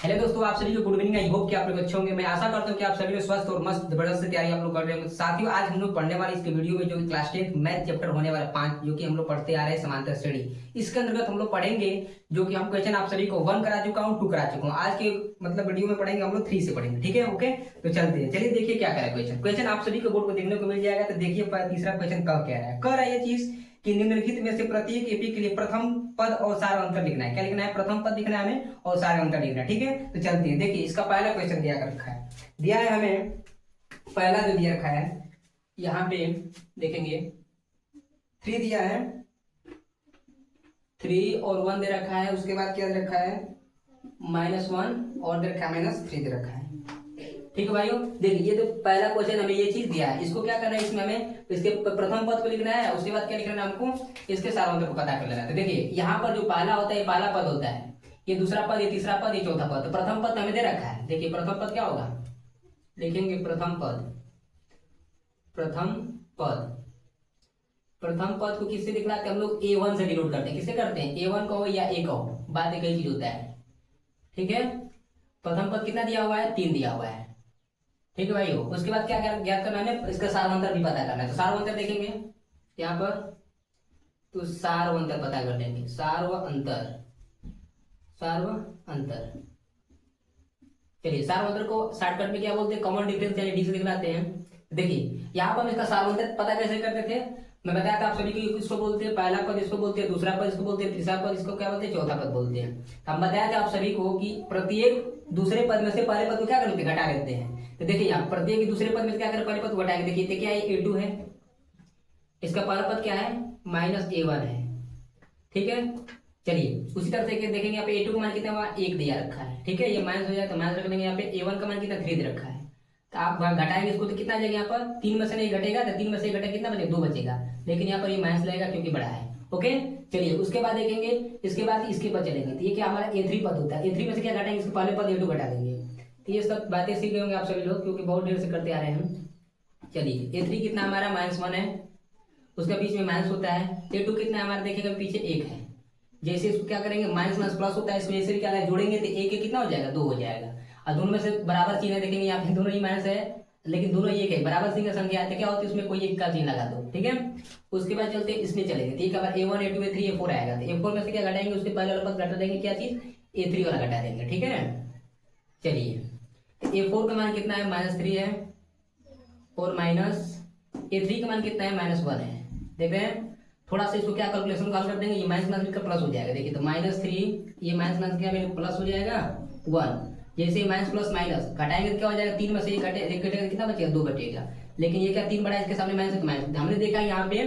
Hello दोस्तों, आप सभी को गुड इवनिंग। आई होप कि आप लोग अच्छे होंगे। मैं आशा करता हूं कि आप सभी लोग स्वस्थ और मस्त जबरदस्त तैयारी आप लोग कर रहे होंगे। साथियों, आज हम लोग पढ़ने वाले इसके वीडियो में जो कि क्लास 10 मैथ चैप्टर होने वाला 5 जो कि हम लोग पढ़ते आ रहे हैं समांतर श्रेणी, इसके अंतर्गत हम लोग पढ़ेंगे जो कि हम क्वेश्चन आप सभी को 1 करा चुका हूँ, 2 करा चुका हूँ। आज के मतलब वीडियो में पढ़ेंगे हम लोग 3 से पढ़ेंगे। ठीक है, ओके। तो चलते हैं, चलिए देखिए क्या करा क्वेश्चन आप सभी को बोर्ड पर देखने को मिल जाएगा। तो देखिए तीसरा क्वेश्चन कह रहा है ये चीज कि निम्नलिखित में से प्रत्येक एपी के लिए प्रथम पद और सार अंतर लिखना है। क्या लिखना है? प्रथम पद लिखना है हमें और सार अंतर लिखना है। ठीक है, तो चलते हैं। देखिए इसका पहला क्वेश्चन दिया कर रखा है, दिया है हमें पहला जो दिया रखा है यहाँ पे देखेंगे 3 दिया है, 3 और 1 दे रखा है। उसके बाद क्या दे रखा है? -1 और दे रखा है -3 दे रखा है। ठीक है भाइयों, देखिए ये तो पहला क्वेश्चन हमें ये चीज दिया है। इसको क्या करना है? इसमें हमें इसके प्रथम पद को लिखना है, उसके बाद क्या लिखना है हमको? इसके सारांश को पता कर लेना है। तो देखिए यहाँ पर जो पहला होता है ये पहला पद होता है, ये दूसरा पद, ये तीसरा पद, ये चौथा पद। तो प्रथम पद हमें दे रखा है। देखिए प्रथम पद क्या होगा, लिखेंगे प्रथम पद। प्रथम पद, प्रथम पद को किससे दिखलाते हैं हम लोग? A1 से डिनोट करते हैं। किससे करते हैं? A1 कहो या A कहो, बात एक ही चीज होता है। ठीक है, प्रथम पद कितना दिया हुआ है? 3 दिया हुआ है। ठीक है भाई, उसके बाद क्या ज्ञात करना है? इसका सारवंतर भी पता करना है। तो सारवंतर देखेंगे यहाँ पर, तो सारवंतर पता कर लेंगे। सार्व अंतर, सार्व अंतर। चलिए सारवंतर को शॉर्टकट में क्या बोलते हैं? कॉमन डिफरेंस यानी डी से दिखलाते हैं। देखिए यहाँ पर हम इसका सारवंतर पता कैसे करते थे? मैं बताया था आप सभी को, इसको बोलते हैं पहला पद, इसको बोलते हैं दूसरा पद, इसको बोलते हैं तीसरा पद, इसको क्या बोलते हैं? चौथा पद बोलते हैं। तो हम बताया था आप सभी को कि प्रत्येक दूसरे पद में से पहले पद को क्या कर लेते हैं? घटा लेते हैं। तो देखिए यहाँ प्रत्येक दूसरे पद में क्या करें? पहले पद को घटाएंगे। देखिए क्या है? A2 है, इसका पहला पद क्या है? -A1 है। ठीक है, चलिए उसी तरह से देखेंगे यहाँ पे A2 का मान कितना हुआ? 1 दिया रखा है। ठीक है, ये माइनस हो जाए तो माइनस रख लेंगे। यहाँ पे A1 का मान कितना? 3 दे रखा है। तो आप घटाएंगे इसको तो कितना आ जाएगा? यहाँ पर 3 में से नहीं घटेगा, तो 3 में से घटेगा कितना बचेगा? 2 बचेगा। लेकिन यहाँ पर ये माइनस लगेगा क्योंकि बड़ा है। ओके, चलिए उसके बाद देखेंगे, इसके बाद इसके बाद चलेंगे। तो ये क्या हमारा A3 पद होता है। A3 में से क्या घटाएंगे? इसके पहले पद A2 घटा देंगे। तो ये सब बातें सीख गए होंगे आप सभी लोग, क्योंकि बहुत देर से करते आ रहे हैं। चलिए A3 कितना हमारा? -1 है, उसका बीच में माइनस होता है। A2 कितना है हमारा? देखिएगा पीछे 1 है। जैसे इसको क्या करेंगे? माइनस माइनस प्लस होता है, इसमें ऐसे भी क्या है? जोड़ेंगे तो 1 कितना हो जाएगा? 2 हो जाएगा। और दोनों में से बराबर चिन्ह है, देखेंगे यहाँ पे दोनों ही माइनस है लेकिन दोनों 1 है। बराबर चिन्ह संख्या है तो क्या होती है? उसमें कोई एक का चिन्ह लगा दो। ठीक है, उसके बाद चलते इसमें चलेंगे। ठीक है, A1 A2 A3 A4 आएगा। तो A4 में से क्या घटाएंगे? उसके पहले वाला पद घटा देंगे। क्या चीज? A3 वाला घटा देंगे। ठीक है, चलिए A4 का मान कितना है? -3 है, और A3 का मान कितना है? -1 है। देख रहे हैं, थोड़ा सा इसको क्या कैलकुलेशन कर देंगे, ये माइनस माइनस का प्लस हो जाएगा। देखिए तो -3, ये माइनस माइनस क्या प्लस हो जाएगा 1। जैसे माइनस प्लस माइनस घटाएंगे तो क्या हो जाएगा? 3 में से एक घटेगा, कितना बचेगा? 2 घटेगा। लेकिन ये क्या 3 बड़ा है, इसके सामने माइनस है, माइनस। हमने देखा यहाँ पे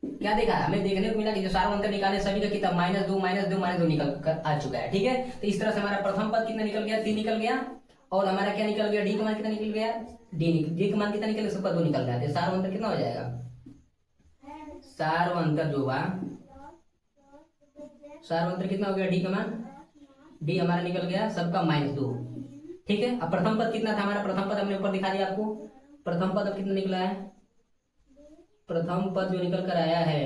क्या देखा? हमें देखने को मिला कि जो सारा अंतर निकाले सभी का कितना? -2 निकल कर आ चुका है। ठीक है, तो इस तरह से हमारा प्रथम पद कितना निकल गया? 3 निकल गया। और हमारा क्या निकल गया? डी का मान कितना निकल गया? डी का मान कितना निकल गया? सबका 2 निकल गया। तो सारा अंतर कितना हो जाएगा? सार्वंतर जो हुआ, सार्वंतर कितना हो गया? डी का मान, डी हमारा निकल गया सबका -2। ठीक है, अब प्रथम पद कितना था हमारा? प्रथम पद हमने ऊपर दिखा दिया आपको। प्रथम पद अब कितना निकला है? प्रथम पद जो निकल कर आया है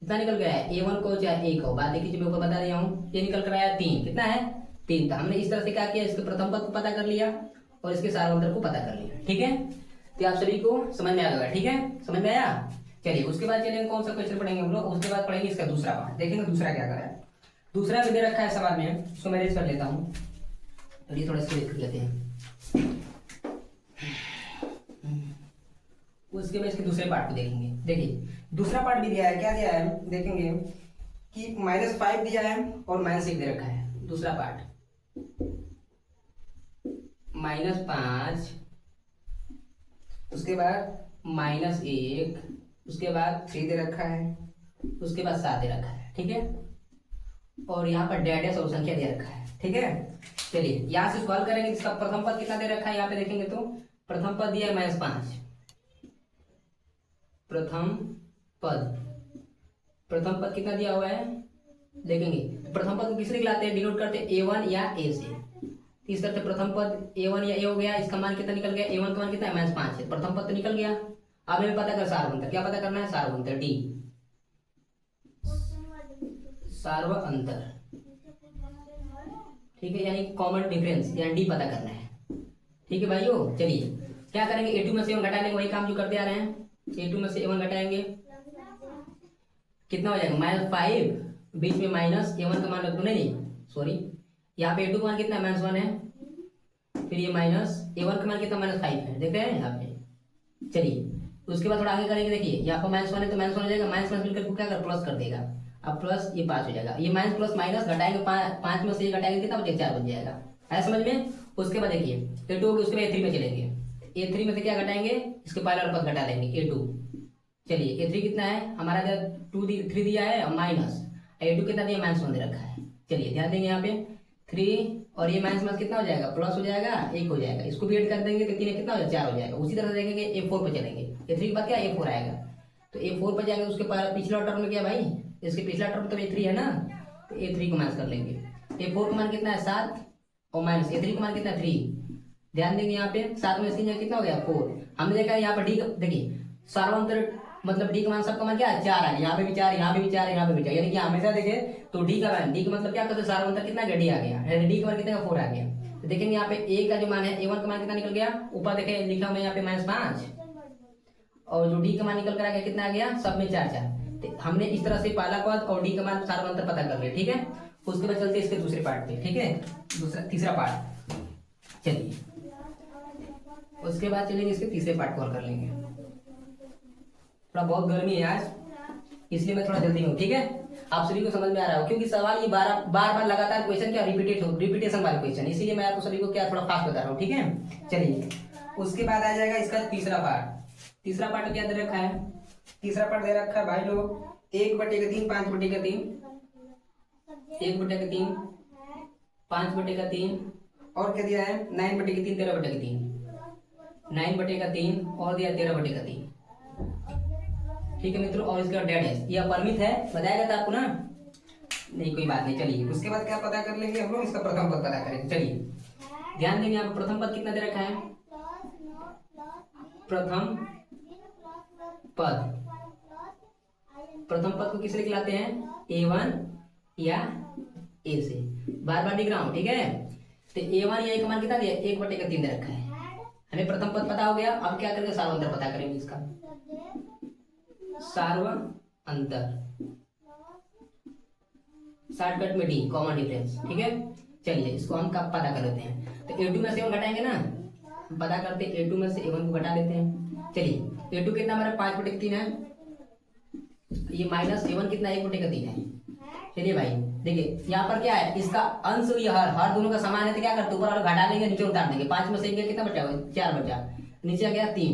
कितना निकल गया है? A1 को चाहे A को, बात एक ही ऊपर बता दिया हूँ। ये निकल कर आया 3। कितना है? 3 था। हमने इस तरह से क्या किया? इसके प्रथम पद को पता कर लिया और इसके सार्वंतर को पता कर लिया। ठीक है, तो आप सभी को समझ में आ गया। ठीक है, समझ में आया? चलिए उसके बाद चलेंगे कौन सा क्वेश्चन पढ़ेंगे हम लोग? उसके बाद पढ़ेंगे इसका दूसरा पार्ट। देखेंगे दूसरा क्या करा है। दूसरा भी दे रखा है सवाल में, उसको मैं कर लेता हूँ। चलिए थोड़ा सा कर लेते हैं, उसके बाद इसके दूसरे पार्ट को देखेंगे। देखिए दूसरा पार्ट भी दिया है, क्या दिया है देखेंगे कि -5 दिया है और -1 दे रखा है। दूसरा पार्ट -5, उसके बाद -1, उसके बाद 3 दे रखा है, उसके बाद 7 दे रखा है। ठीक है, और यहाँ पर डैश और संख्या दे रखा है। ठीक है, चलिए यहाँ से सॉल्व करेंगे। इसका प्रथम पद कितना दे रखा है? यहाँ पे देखेंगे तो प्रथम पद दिया है -5। प्रथम पद कितना दिया हुआ है? देखेंगे प्रथम पद किससे निकलाते हैं? डिनोट करते हैं A1 या A से। इस तरह से प्रथम पद A1 या A हो गया। इसका मान कितना निकल गया? A1 का मान कितना है? -5 है। प्रथम पद तो निकल गया। अब हमें पता कर सार्वंतर, क्या पता करना है? सार्वंतर डी, सार्व अंतर। ठीक है, यानी कॉमन डिफरेंस यानी डी पता करना है। ठीक है भाइयों, चलिए क्या करेंगे, A2 में से A1 घटा लेंगे, वही काम जो करते आ रहे हैं। A2 में से A1 घटाएंगे, कितना हो जाएगा -5, बीच में माइनस A1 का मान रख दो, नहीं सॉरी, यहाँ पे A2 का मान कितना है -1 है, फिर ये माइनस A1 का मान कितना -5 है, देख रहे हैं यहाँ पे। चलिए उसके बाद थोड़ा आगे करेंगे, देखिए यहाँ पर -1 है तो -1 हो जाएगा, माइनस प्लस मिलकर क्या कर प्लस कर देगा, अब प्लस ये 5 हो जाएगा, ये माइनस प्लस माइनस घटाएंगे, 5 में से ये घटाएंगे कितना बचेगा 4 बच जाएगा, है समझ में। उसके बाद देखिए A2 होगी, उसके बाद A3 में चलेंगे, A3 में से क्या घटाएंगे, इसके पहले वाला पद घटा देंगे A2। चलिए A3 कितना है हमारा, 3 दिया है और माइनस A2 कितना दिया -1 दे रखा है। चलिए ध्यान देंगे यहाँ पे 3 और ये माइनस कितना हो जाएगा, प्लस हो जाएगा, 1 हो जाएगा, इसको भी ऐड कर देंगे तो 3 कितना हो जाएगा 4 हो जाएगा। उसी तरह से देखेंगे A4 पे चलेंगे, A3 के बाद क्या A4 आएगा, तो A4 पे जाएंगे, उसके पिछला टर्म में क्या भाई, इसके पिछला टर्म तो A3 है ना, तो A3 को माइनस कर लेंगे। A4 का मान कितना है 7 और माइनस A3 का मान कितना है 3। ध्यान देंगे यहाँ पे 7 में 3 कितना हो गया 4। हमने देखा है यहाँ पर डी, देखिए सार्वंतर मतलब डी का मान सबका मान क्या है 4 है, यहाँ पे भी 4, यहाँ पे भी 4, यहाँ पे भी 4, यानी कि हमेशा देखे तो डी का मान, डी का मतलब क्या करते हैं सार्वंतर कितना गया डी आ गया, डी का मान कितना 4 आ गया। तो देखेंगे यहाँ पे ए का जो मान है A1 का मान कितना निकल गया, ऊपर देखे लिखा हुआ यहाँ पे -5, और जो डी का मान निकल कर आ गया कितना आ गया, सब में 4। तो हमने इस तरह से पहला पद और डी का मान सार्वंतर पता कर लिया, ठीक है। उसके बाद चलते इसके दूसरे पार्ट पे, ठीक है, तीसरा पार्ट। चलिए उसके बाद चलेंगे इसके तीसरे पार्ट को हल कर लेंगे। थोड़ा बहुत गर्मी है आज, इसलिए मैं थोड़ा जल्दी हूँ, ठीक है। आप सभी को समझ में आ रहा हो, क्योंकि सवाल ये बार बार लगातार क्वेश्चन क्या रिपीटेशन वाले क्वेश्चन, इसीलिए मैं आपको सभी को क्या थोड़ा फास्ट बता रहा हूँ, ठीक है। चलिए उसके बाद आ जाएगा इसका तीसरा पार्ट। तीसरा पार्ट क्या दे रखा है, तीसरा पार्ट दे रखा है भाई लोग 1/3, 5/3, 1/3, 5/3, और क्या दिया है 9/3, 13/3, 9/3 और दिया 13/3, ठीक है मित्रों। और इसका डेड है, यह अपरिमित है, बताया गया था आपको ना, नहीं कोई बात नहीं। चलिए उसके बाद क्या पता कर लेंगे हम लोग, इसका प्रथम पद पता करेंगे। चलिए ध्यान देंगे, यहाँ पर प्रथम पद कितना दे रखा है, प्रथम पद, प्रथम पद को किससे खिलाते हैं, A1 या A से, बार बार लिख रहा हूं, ठीक है। तो A1 या A का मान कितना दिया 1/3 दे रखा है, हमें प्रथम पद पता हो गया। अब क्या करेंगे सार्वंतर पता करेंगे, इसका सार्वंतर, शॉर्टकट में डी कॉमन डिफरेंस, ठीक है। चलिए इसको हम कब पता कर लेते हैं, तो A2 में से A1 घटाएंगे ना, हम पता करते हैं A2 में से A1 को घटा लेते हैं। चलिए A2 कितना हमारा 5/3 है, ये माइनस A1 कितना 1/3 है। चलिए भाई देखिए यहाँ पर क्या है, इसका अंश भी हर दोनों का समान है, तो क्या करते ऊपर वाला घटा लेंगे, नीचे उतार देंगे, 5 में से कितना बचा, 4 बचा, नीचे आ गया 3,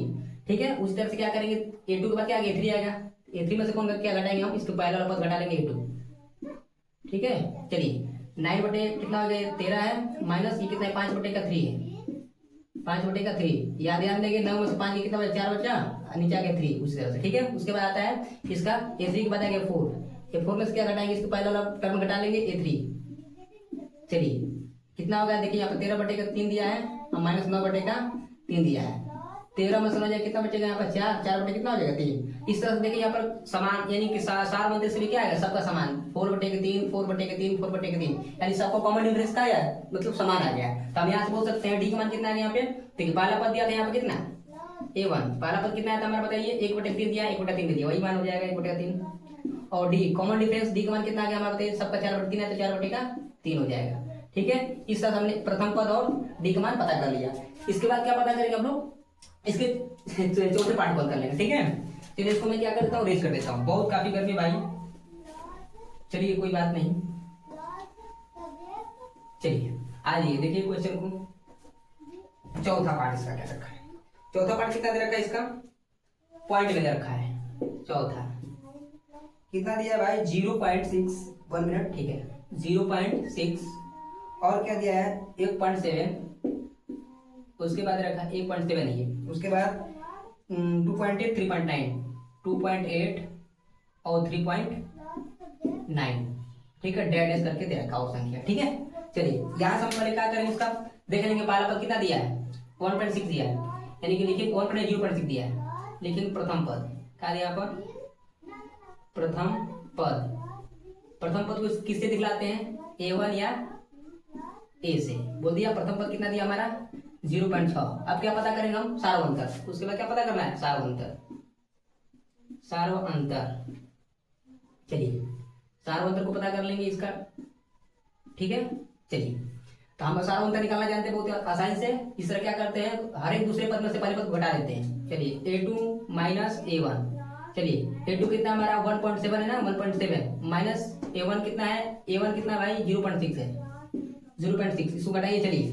ठीक है। उसी तरह से क्या करेंगे, A2 के बाद क्या A3 आएगा, A3 में से कौन क्या घटाएंगे हम, इसके पहले वाला पद घटा लेंगे A2, ठीक है। चलिए 9 कितना हो गया 13 है, माइनस ये कितना है 5/3 है, 5/3 याद देंगे, 9 में से 5 कितना बचा 4 बचा, नीचे आ गया 3, उसी तरह से, ठीक है। उसके बाद आता है इसका A3 के बाद आ गया 4, A4 में से क्या घटाएंगे, इसके पहले वाला टर्म घटा लेंगे A3। चलिए कितना होगा, देखिए यहाँ पर 13/3 दिया है और माइनस 9/3 दिया है, 13 में समझ कितना बचेगा यहाँ पर 4 कितना हो जाएगा 3। इस तरह से देखिए यहाँ पर समान, यानी कि सार्वंतर से भी क्या आएगा सबका समान, 4/3, 4/3, 4/3, यानी सबको कॉमन डिफरेंस का आया, मतलब समान आ गया। तो हम यहाँ से बोल सकते हैं डी का मान कितना है यहाँ पे, देखिए पहला पद दिया था यहाँ पे कितना A1, पहला पद कितना था हमारा बताइए 1/3 दिया, 1/3 दिया, वही मान हो जाएगा 1/3। और डी कॉमन डिफरेंस, डी का मान कितना आ गया हमारा बताइए, सबका 4/3 है तो 4/3 हो जाएगा, ठीक है। इस तरह हमने प्रथम पद और डी का मान पता कर लिया। इसके बाद क्या पता करेंगे हम लोग, इसके चौथे पार्ट को कर लेंगे, ठीक है। चलिए इसको मैं क्या करता हूँ, रेस कर देता हूँ, बहुत काफी गर्मी भाई, चलिए कोई बात नहीं। चलिए आइए देखिए क्वेश्चन को, चौथा पार्ट इसका क्या रखा है, चौथा पार्ट कितना दे रखा है, इसका पॉइंट में दे रखा है, चौथा कितना दिया भाई 0.6, 1 मिनट, ठीक है 0.6, और क्या दिया है 1.7, उसके बाद रखा 1.7 ही, उसके बाद 2.8, 3.9, 2.8 और 3.9, ठीक है, डेड करके दे रखा वो संख्या, ठीक है। चलिए यहाँ से हम पहले क्या करेंगे, इसका देख लेंगे पहला पद कितना दिया है 1.6 दिया है, यानी कि लिखिए 1.0.6 दिया है, लेकिन प्रथम पद क्या दिया यहाँ पर, प्रथम पद, प्रथम पद को किससे दिखलाते हैं A1 या ए से बोल दिया। प्रथम पद कितना दिया हमारा 0.6। अब क्या पता करेंगे हम सार्व अंतर। उसके बाद क्या पता करना है सार्व अंतर, सार्व अंतर। चलिए सार्व अंतर को पता कर लेंगे इसका, ठीक है। चलिए तो हम सार्व अंतर निकालना जानते हैं बहुत आसानी से। इस तरह क्या करते हैं, हर एक दूसरे पद में से पहले पद को घटा देते हैं। चलिए a2 माइनस a1। चलिए a2 कितना हमारा 1.7 है ना, 1.7 माइनस a1 कितना है, a1 कितना भाई 0.6 है, 0.6। इसको घटाइए। चलिए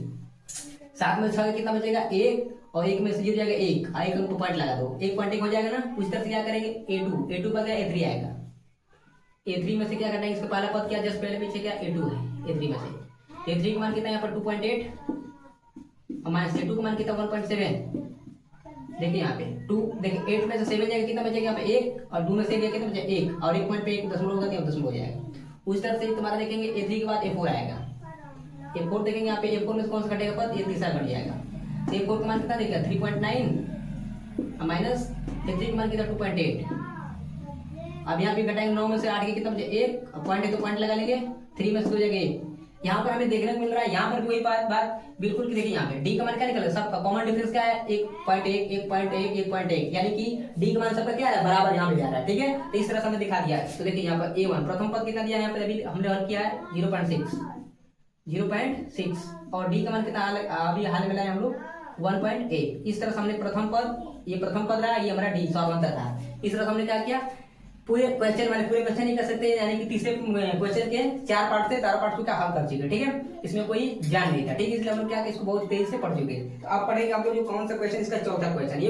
7 में 6 कितना बचेगा 1, और 1 में से 0 जाएगा 1, एक अंक पॉइंट लगा दो, 1.1 हो जाएगा ना। उस तरह से क्या करेंगे a2 पर गया a3 आएगा, a3 में से क्या करना है, इसका पहला पद क्या जस्ट पहले पीछे क्या a2 है, a3 में से a3 का मान कितना है यहाँ पर 2.8 और माइनस a2 का मान कितना 1.7। देखिए यहाँ पे 2, देखिए 8 में से 7 जाएगा कितना बचेगा यहाँ पे 1, और 2 में से गया कितना बचेगा 1, और 1 पॉइंट पे 1 दशमलव होगा तो दशमलव हो जाएगा। उस तरह से तुम्हारा देखेंगे a3 के बाद a4 आएगा, a4 देखेंगे यहाँ पे a4 में से कौन सा घटेगा पद, ये तीसरा घट जाएगा। तो a4 का मान कितना देखेगा 3.9 माइनस a3 का मान कितना 2.8। अब यहाँ पे घटाएंगे 9 में से 8 के कितना बचे 1, पॉइंट है तो पॉइंट लगा लेंगे, 3 में से 2 जगह 1। यहाँ पर हमें देखने को मिल रहा है, यहाँ पर भी वही बात बिल्कुल की। देखिए यहाँ पे डी का मान क्या निकल रहा है, सबका कॉमन डिफरेंस क्या है 1.1 1.1 1.1, यानी कि डी का मान सबका क्या है बराबर यहाँ पे जा रहा है, ठीक है। तो इस तरह से हमने दिखा दिया है। तो देखिए यहाँ पर a1 प्रथम पद कितना दिया है, यहाँ पे अभी हमने हल किया है 0.6 और डी का मान कितना अभी हाल में लाए हम लोग 1.8। इस तरह से हमने प्रथम पद, ये प्रथम पद रहा, ये हमारा डी सार्वंतर था। इस तरह से हमने क्या किया, पूरे क्वेश्चन वाले पूरे क्वेश्चन नहीं कर सकते, यानी कि तीसरे क्वेश्चन के 4 पार्ट थे, 4 पार्ट का हल कर चुके, ठीक है। इसमें कोई जान नहीं था, ठीक है, इसलिए हम लोग क्या इसको बहुत तेजी से पढ़ चुके। तो आप पढ़ेंगे आप लोग जो कौन सा क्वेश्चन, इसका चौथा क्वेश्चन।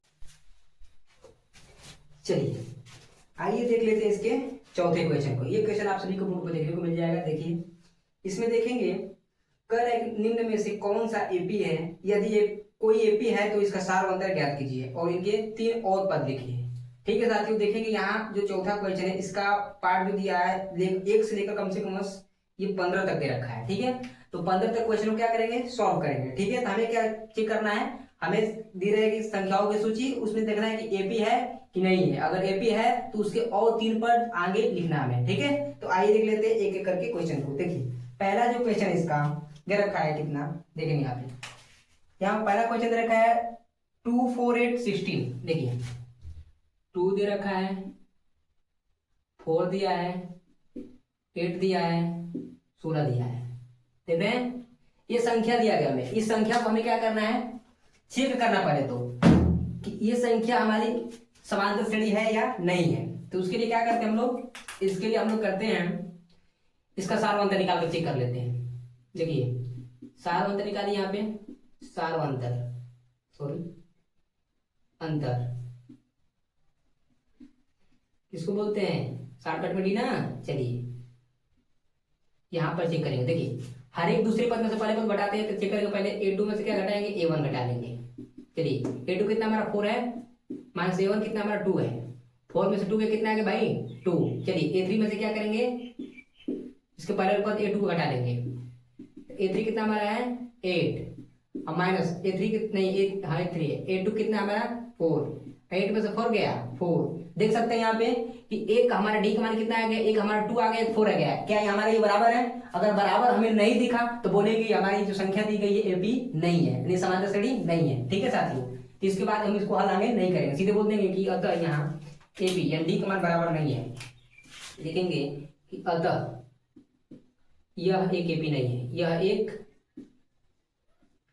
चलिए आइए देख लेते हैं इसके चौथे क्वेश्चन को। ये क्वेश्चन आप सभी को बोर्ड पर देखने को मिल जाएगा। देखिए इसमें देखेंगे कर निम्न में से कौन सा एपी है, यदि ये कोई एपी है तो इसका सार्वंतर ज्ञात कीजिए और इनके 3 और पद लिखिए, ठीक है साथियों। देखेंगे यहाँ जो चौथा क्वेश्चन है इसका पार्ट जो दिया है 1 से लेकर कम से कम ये 15 तक दे रखा है, ठीक है। तो 15 तक क्वेश्चन को क्या करेंगे सॉल्व करेंगे, ठीक है। तो हमें क्या चेक करना है, हमें दी रहेगी संख्याओं की सूची, उसमें देखना है कि एपी है कि नहीं है। अगर एपी है तो उसके और 3 पद आगे लिखना हमें, ठीक है। तो आइए देख लेते हैं एक एक करके क्वेश्चन को। देखिए पहला जो क्वेश्चन है इसका दे रखा है कितना, देखेंगे यहाँ पे, यहाँ पहला क्वेश्चन दे रखा है 2 4 8 16। देखिए 2 दे रखा है, 4 दिया है, 8 दिया है, 16 दिया है। देख रहे हैं ये संख्या दिया गया हमें। इस संख्या को हमें क्या करना है चेक करना पड़े तो कि ये संख्या हमारी समांतर श्रेणी है या नहीं है। तो उसके लिए क्या करते हैं हम लोग, इसके लिए हम लोग करते हैं इसका सार्वंतर निकाल कर चेक कर लेते हैं। देखिए सार्वंतर निकालिए यहाँ पे, सार्वंतर सॉरी अंतर किसको बोलते हैं, शॉर्टकट में डी ना। चलिए यहाँ पर चेक करेंगे। देखिए हर एक दूसरे पद में से पहले पद घटाते हैं तो चेक करेंगे, पहले a2 में से क्या घटाएंगे a1 घटा लेंगे। चलिए a2 कितना हमारा 4 है, माइनस a1 कितना हमारा 2 है, 4 में से 2 के कितना आ गया भाई 2। चलिए a3 में से क्या करेंगे, इसके पहले पद a2 को घटा लेंगे। a3 कितना हमारा है 8 और माइनस a3 कितना, हाँ 3 है, a2 कितना हमारा 4, 8 में से 4 गया 4। देख सकते हैं यहाँ पे कि एक हमारा डी का मान कितना आ गया, एक हमारा 2 आ गया, एक 4 आ गया। क्या हमारा ये बराबर है? अगर बराबर हमें नहीं दिखा तो बोलेंगे हमारी जो संख्या दी गई है एपी नहीं है, यानी समांतर श्रेणी नहीं है, ठीक है साथियों। तो इसके बाद हम इसको हल आगे नहीं करेंगे, सीधे बोल देंगे कि अतः यहाँ एपी यानी डी का मान बराबर नहीं है। लिखेंगे कि अतः यह एक एपी नहीं है, यह एक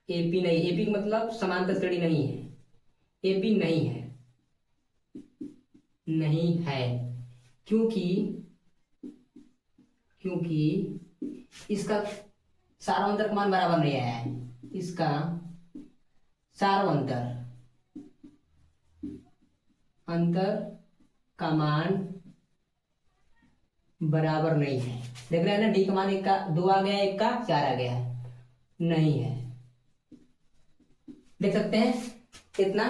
एपी नहीं, एपी मतलब समांतर श्रेणी नहीं है, एपी नहीं है, नहीं है क्योंकि इसका सार्वंतर का मान बराबर नहीं आया है, इसका सार्वंतर अंतर का मान बराबर नहीं है। देख रहे हैं ना, डी का मान 1 का 2 आ गया, 1 का 4 आ गया, नहीं है। देख सकते हैं इतना,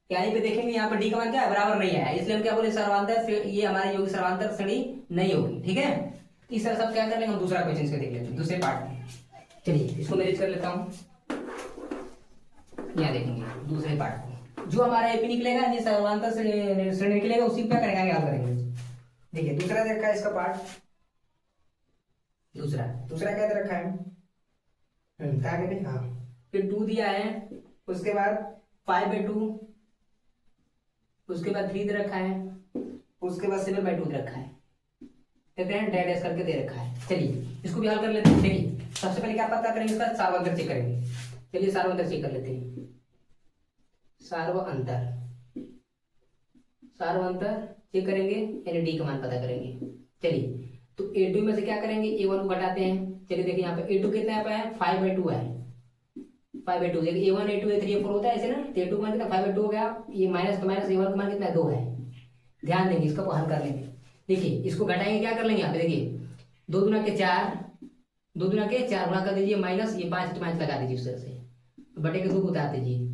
यानी पे देखेंगे यहाँ पर डी का मान क्या है बराबर नहीं है, इसलिए हम क्या बोले सर्वांतर, ये हमारे योगी सर्वांतर श्रेणी नहीं होगी, ठीक है। इस तरह सब क्या कर लेंगे हम दूसरा क्वेश्चन इसका देख लेते हैं, दूसरे पार्ट में। चलिए इसको मैं कर लेता हूँ, यहाँ देखेंगे दूसरे पार्ट को, जो हमारा एपी निकलेगा ये सर्वांतर श्रेणी निकलेगा, उसी पे करेंगे याद करेंगे। देखिए दूसरा दे रखा है इसका पार्ट, दूसरा क्या दे रखा है, क्या कहते हैं, हाँ, फिर 2 दिया है, उसके बाद 5/2, उसके बाद 3 दे रखा है, उसके बाद 7/2 दे रखा है, कहते हैं डैश करके दे रखा है। चलिए इसको भी हल कर लेते हैं। देखिए सबसे पहले क्या पता करेंगे, इसका सार्व अंतर चेक करेंगे। चलिए सार्व अंतर चेक कर लेते हैं। सार्व अंतर चेक करेंगे, यानी डी का मान पता करेंगे। चलिए तो A2 में से क्या करेंगे, A1 को घटाते हैं। चलिए देखिए यहाँ पे A2 कितना है, 5/2 है, 5/2। देखिए A1 A2 A3 A4 होता है ऐसे ना, तो A2 का मान कितना 5/2 हो गया, ये माइनस तो माइनस, A1 का मान कितना है 2 है। ध्यान देंगे, इसको हल कर लेंगे। देखिए इसको घटाएंगे, क्या कर लेंगे यहाँ पे, देखिए 2 दूना के 4, 2 दूना के 4 गुणा कर दीजिए, माइनस ये 5 लगा दीजिए उस तरह से, बटे के 2 को उतार दीजिए।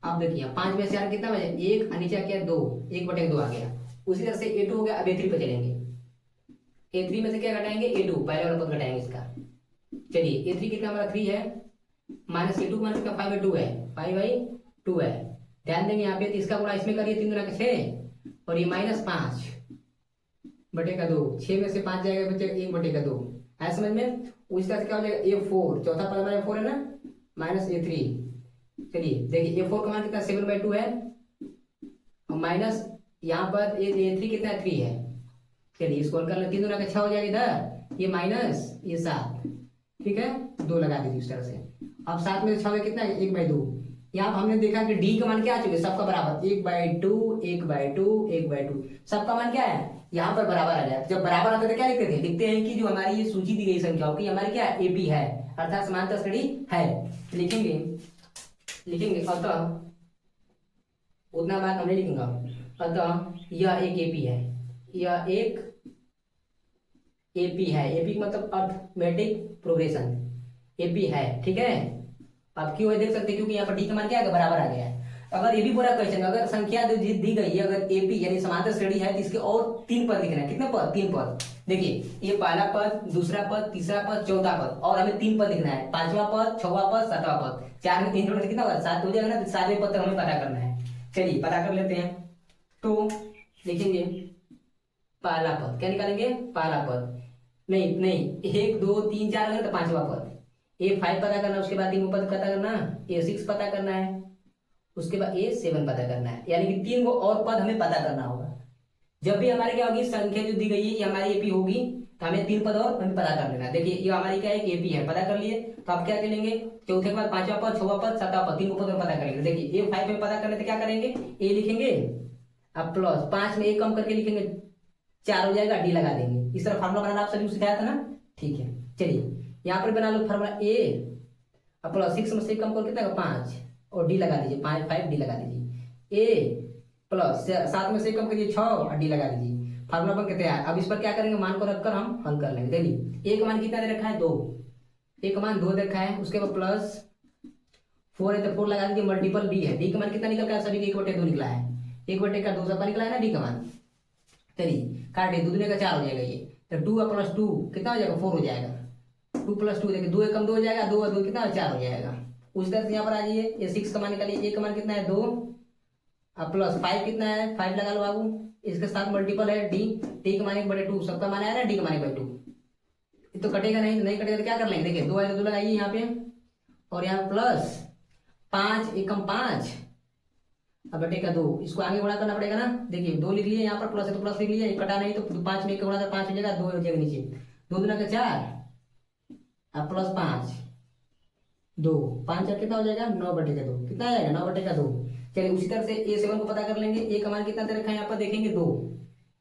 अब देखिए 5 में से 4 कितना बचे, 1, नीचे क्या 2, 1/2 आ गया। उसी तरह से A2 हो गया। अब A3 पे चलेंगे, A3 में से क्या घटाएंगे, A2 पहले वाला पद घटाएंगे इसका। चलिए A3 कितना हमारा 3 है, माइनस A2 माइनस का 5/2 है, 5/2 है। ध्यान देंगे यहाँ पे, तो इसका गुणा इसमें करिए, 3 गुना के 6 और ये -5/2, 6 में से 5 जाएगा बच्चे 1/2, है समझ में। उस तरह से क्या हो जाएगा, A4 चौथा पद हमारा A4 है ना, माइनस A3। चलिए देखिए A4 का मान कितना 7/2 है, और माइनस यहाँ पर A3 कितना 3 है। चलिए इसको हल कर ले, 3 दूना का 6 हो जाएगा इधर, ये माइनस ये 7, ठीक है, 2 लगा दीजिए इस तरह से। अब 7 में से 6 कितना है, 1/2। यहाँ पर हमने देखा कि डी का मान क्या आ चुके, सबका बराबर 1/2 1/2 1/2, सबका मान क्या है यहाँ पर बराबर आ जाए। जब बराबर आता है तो क्या लिखते थे, लिखते हैं कि जो हमारी ये सूची दी गई संख्याओं की हमारी क्या है, एपी है, अर्थात समांतर श्रेणी है। लिखेंगे अतः, उतना बात हम नहीं लिखेंगे, अतः यह एक एपी है, यह एक एपी है। एपी मतलब अर्थमेटिक प्रोग्रेशन, एपी है, ठीक है। आप क्यों है देख सकते हैं, क्योंकि यहाँ पर डी का मान क्या आ गया, बराबर आ गया है। अगर ये भी पूरा क्वेश्चन, अगर संख्या दी गई है, अगर एपी यानी समांतर श्रेणी है, तो इसके और 3 पद लिखना है। कितने पद, 3 पद। देखिए ये पहला पद, दूसरा पद, तीसरा पद, चौथा पद, और हमें 3 पद लिखना है, 5वां पद, 6वां पद, 7वां पद। 4 में 3 जोड़ने से कितना होगा, 7 हो जाएगा ना, तो 7वें पद तक हमें पता करना है। चलिए पता कर लेते हैं। तो लिखेंगे पहला पद, क्या निकालेंगे, पहला पद, नहीं 1 2 3 4 तो 5वां पद, A5 पता करना, उसके बाद 3 पद पता करना, A6 पता करना है, उसके बाद A7 पता करना है। यानी कि 3 और पद हमें पता करना होगा। जब भी हमारे क्या होगी, संख्या जो दी गई है ये हमारी एपी होगी, तो हमें 3 पद और हमें पता कर लेना है। देखिए ये हमारी क्या है, एपी है, पता कर लिए। तो आप क्या करेंगे, चौथे के बाद 5वां पद, 6वां पद, 7वां पद, 3 पद और पता करेंगे। देखिए A5 में पता करने तो क्या करेंगे, ए लिखेंगे, अब प्लस 5 में 1 कम करके लिखेंगे, 4 हो जाएगा, डी लगा देंगे। इस तरह फार्मूला बनाना आप सभी को सिखाया था ना, ठीक है। चलिए यहाँ पर बना लो फार्मूला ए, अब प्लस 6 में से कम कर कितना 5 और डी लगा दीजिए, 5 डी लगा दीजिए। ए प्लस 7 में से कम करिए 6 और डी लगा दीजिए, फार्मूला बन के तैयार। अब इस पर क्या करेंगे, मान को रखकर हम हल कर लेंगे। देखिए ए का मान कितना दे रखा है, 2, ए का मान 2 दे रखा है, उसके बाद प्लस 4 है तो 4 लगा दीजिए, मल्टीपल डी है, डी का मान कितना निकल है, सभी 1/2 निकला है, 1/2 सबका निकला है ना डी का मान। चलिए काटे, 2 दूनी का 4 हो जाएगा ये, तो 2 प्लस 2 कितना हो जाएगा, 4 हो जाएगा। 2 प्लस 2 देखिए 2 एकम 2 हो जाएगा, 2 और 2 कितना 4 हो जाएगा। उस तरह से यहाँ पर आ जाइए, ये 6 का मान निकालिए, ए का मान कितना है 2, अब प्लस 5 कितना है, 5 लगा लो बाबू, इसके साथ मल्टीपल है डी, डी का मान 1/2, सबका मान आया ना, डी का मान 1/2। तो कटेगा नहीं कटेगा तो क्या कर लेंगे, देखिए 2 है तो 2 लगाइए यहाँ पे, और यहाँ प्लस 5 एकम 5, अब बटेगा 2, इसको आगे गुणा करना पड़ेगा ना। देखिए 2 लिख लिए यहाँ पर, प्लस है तो प्लस लिख लिया, कटा नहीं तो 5 में 1 गुणा तो 5 हो जाएगा, 2 हो जाएगा नीचे, 2 दूना का 4, अब प्लस 5 2 5 कितना हो जाएगा, 9/2, कितना आएगा 9/2। चलिए उसी तरह से A7 को पता कर लेंगे। ए का मान कितना दे रखा है यहाँ पर, देखेंगे 2,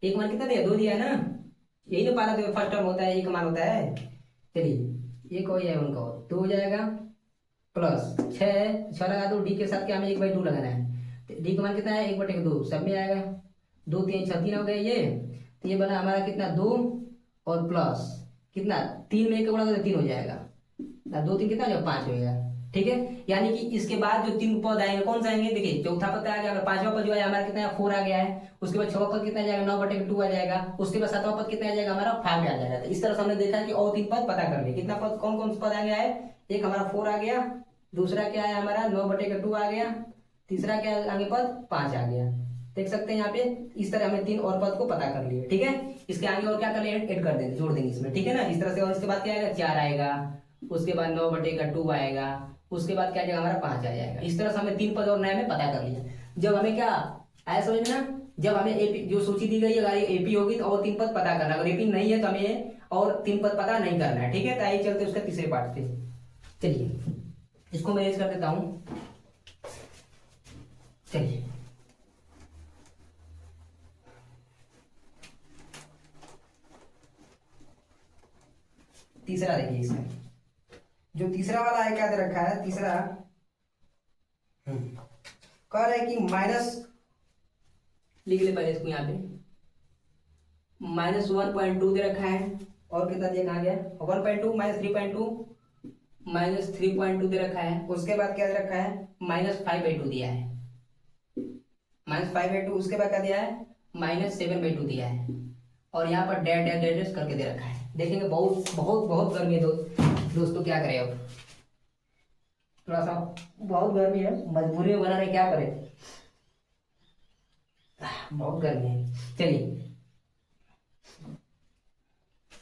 ए का मान कितना दिया, 2 दिया है ना, यही ना पाला तो फर्स्ट टर्म होता है, ए का मान होता है। चलिए एक और A1 का 2 हो जाएगा, प्लस 6 लगा दो, डी के साथ क्या हमें 1/2 लगाना है, डी का मान कितना है 1/2, सब में आएगा, 2 3 6 3 हो गए ये, तो ये बना हमारा कितना 2 और प्लस कितना 3 में 1 गुणा करें 3 हो जाएगा, 2 3 कितना हो जाएगा 5 हो जाएगा, ठीक है। यानी कि इसके बाद जो 3 पद आएंगे कौन सा आएंगे, देखिए चौथा पद आ गया, अगर 5वां पद जो है हमारा कितना है 4 आ गया है, उसके बाद 6वां पद कितना आ जाएगा 9/2 आ जाएगा, उसके बाद 7वां पद कितना आ जाएगा हमारा 5 आ जाएगा। तो इस तरह से हमने देखा कि और 3 पद पता कर लिए, कितना पद कौन कौन सा पद आ गया है, एक हमारा 4 आ गया, दूसरा क्या है हमारा 9/2 आ गया, तीसरा क्या आगे पद 5 आ गया। देख सकते हैं यहाँ पे, इस तरह हमने 3 और पद को पता कर लिए, ठीक है। इसके आगे और क्या कर लिए, ऐड कर देंगे, जोड़ देंगे इसमें, ठीक है ना। इस तरह से, और इसके बाद क्या आएगा 4 आएगा, उसके बाद 9/2 आएगा, उसके बाद क्या जाएगा हमारा 5 आ जाएगा। इस तरह से हमने 3 पद और नए में पता कर लिया। जब हमें क्या आया समझ में ना, जब हमें एपी जो सूची दी गई है अगर एपी होगी तो और 3 पद पता करना, अगर एपी नहीं है तो हमें और 3 पद पता नहीं करना है, ठीक है। तो आइए चलते उसका तीसरे पार्ट पे। चलिए इसको मैं रेज कर देता हूँ। चलिए तीसरा देखिए, इसमें जो तीसरा वाला है क्या दे रखा है, तीसरा कह रहा है कि माइनस, लिख ले पहले इसको, यहाँ पे -1.2 दे रखा है, और कितना दिया कहा गया 1.2 -3.2 दे रखा है। उसके बाद क्या दे रखा है -5/2 दिया है, -5/2। उसके बाद क्या दिया है -7/2 दिया है, और यहाँ पर डैश डैश डैश करके दे रखा है। देखेंगे बहुत बहुत बहुत गर्मी है दोस्तों, क्या करें अब, थोड़ा सा बहुत गर्मी है, मजबूरी में बना रहे, क्या करें, बहुत गर्मी है। चलिए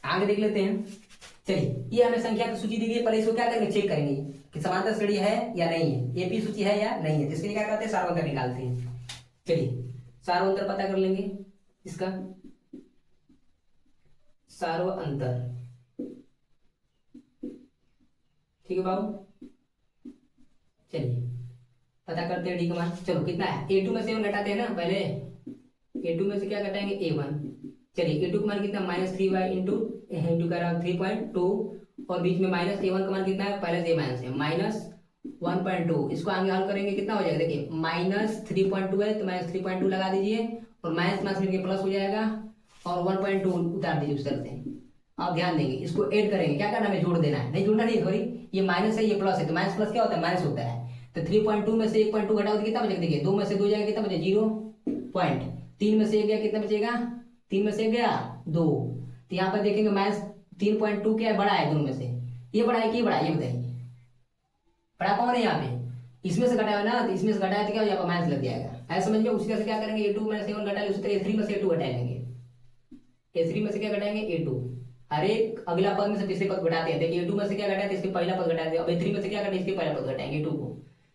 आगे देख लेते हैं। चलिए ये हमें संख्या की सूची दी गई है, पहले इसको क्या करेंगे चेक करेंगे कि समांतर श्रेणी है या नहीं है, एपी सूची है या नहीं है। जिसके लिए क्या करते हैं सार्वंतर निकालते हैं। चलिए सार्वंतर पता कर लेंगे, इसका सार्वंतर, ठीक है बाबू। चलिए पता करते हैं डी का मान। चलो कितना है, A2 में से A1 घटाते हैं ना पहले, A2 में से क्या घटाएंगे A1। चलिए A2 का मान कितना -3y इंटू का 3.2, और बीच में -A1 का मान कितना है, पहले से A माइनस है -1.2। इसको आगे हल करेंगे कितना हो जाएगा, देखिए -3.2 है तो -3.2 लगा दीजिए, और माइनस माइनस मिलकर प्लस हो जाएगा, और 1.2 उतार दीजिए उस तरह से। आप ध्यान देंगे, इसको ऐड करेंगे, क्या करना है जोड़ देना है, नहीं जोड़ना नहीं, सॉरी ये माइनस है ये प्लस है, तो माइनस प्लस क्या होता है माइनस होता है। तो 3.2 में से 1.2 घटाओ तो कितना बचेगा, देखिए 2 में से 2 जाएगा कितना बचेगा 0 3 में से 1 गया कितना बचेगा, 3 में से 1 गया 2। तो यहाँ पर देखेंगे -3.2 क्या है, बड़ा है दोनों में से, ये बड़ा है कि ये बड़ा है, ये बताइए बड़ा कौन है यहाँ पे, इसमें से घटाया ना, तो इसमें से घटाया तो क्या हो जाएगा माइनस लग जाएगा, ऐसा समझ में। उसी तरह से क्या करेंगे A2 में से A1 घटा, उसी तरह A3 में से A2 घटा लेंगे, A3 में से क्या घटाएंगे A2, हर एक अगला पद में से तीसरे पद घटाते हैं। देखिए A2 में से क्या घटाते हैं, इसके पहला पद घटाते हैं, अब A3 में से क्या घटाते इसके पहला पद घटाएंगे A2 को।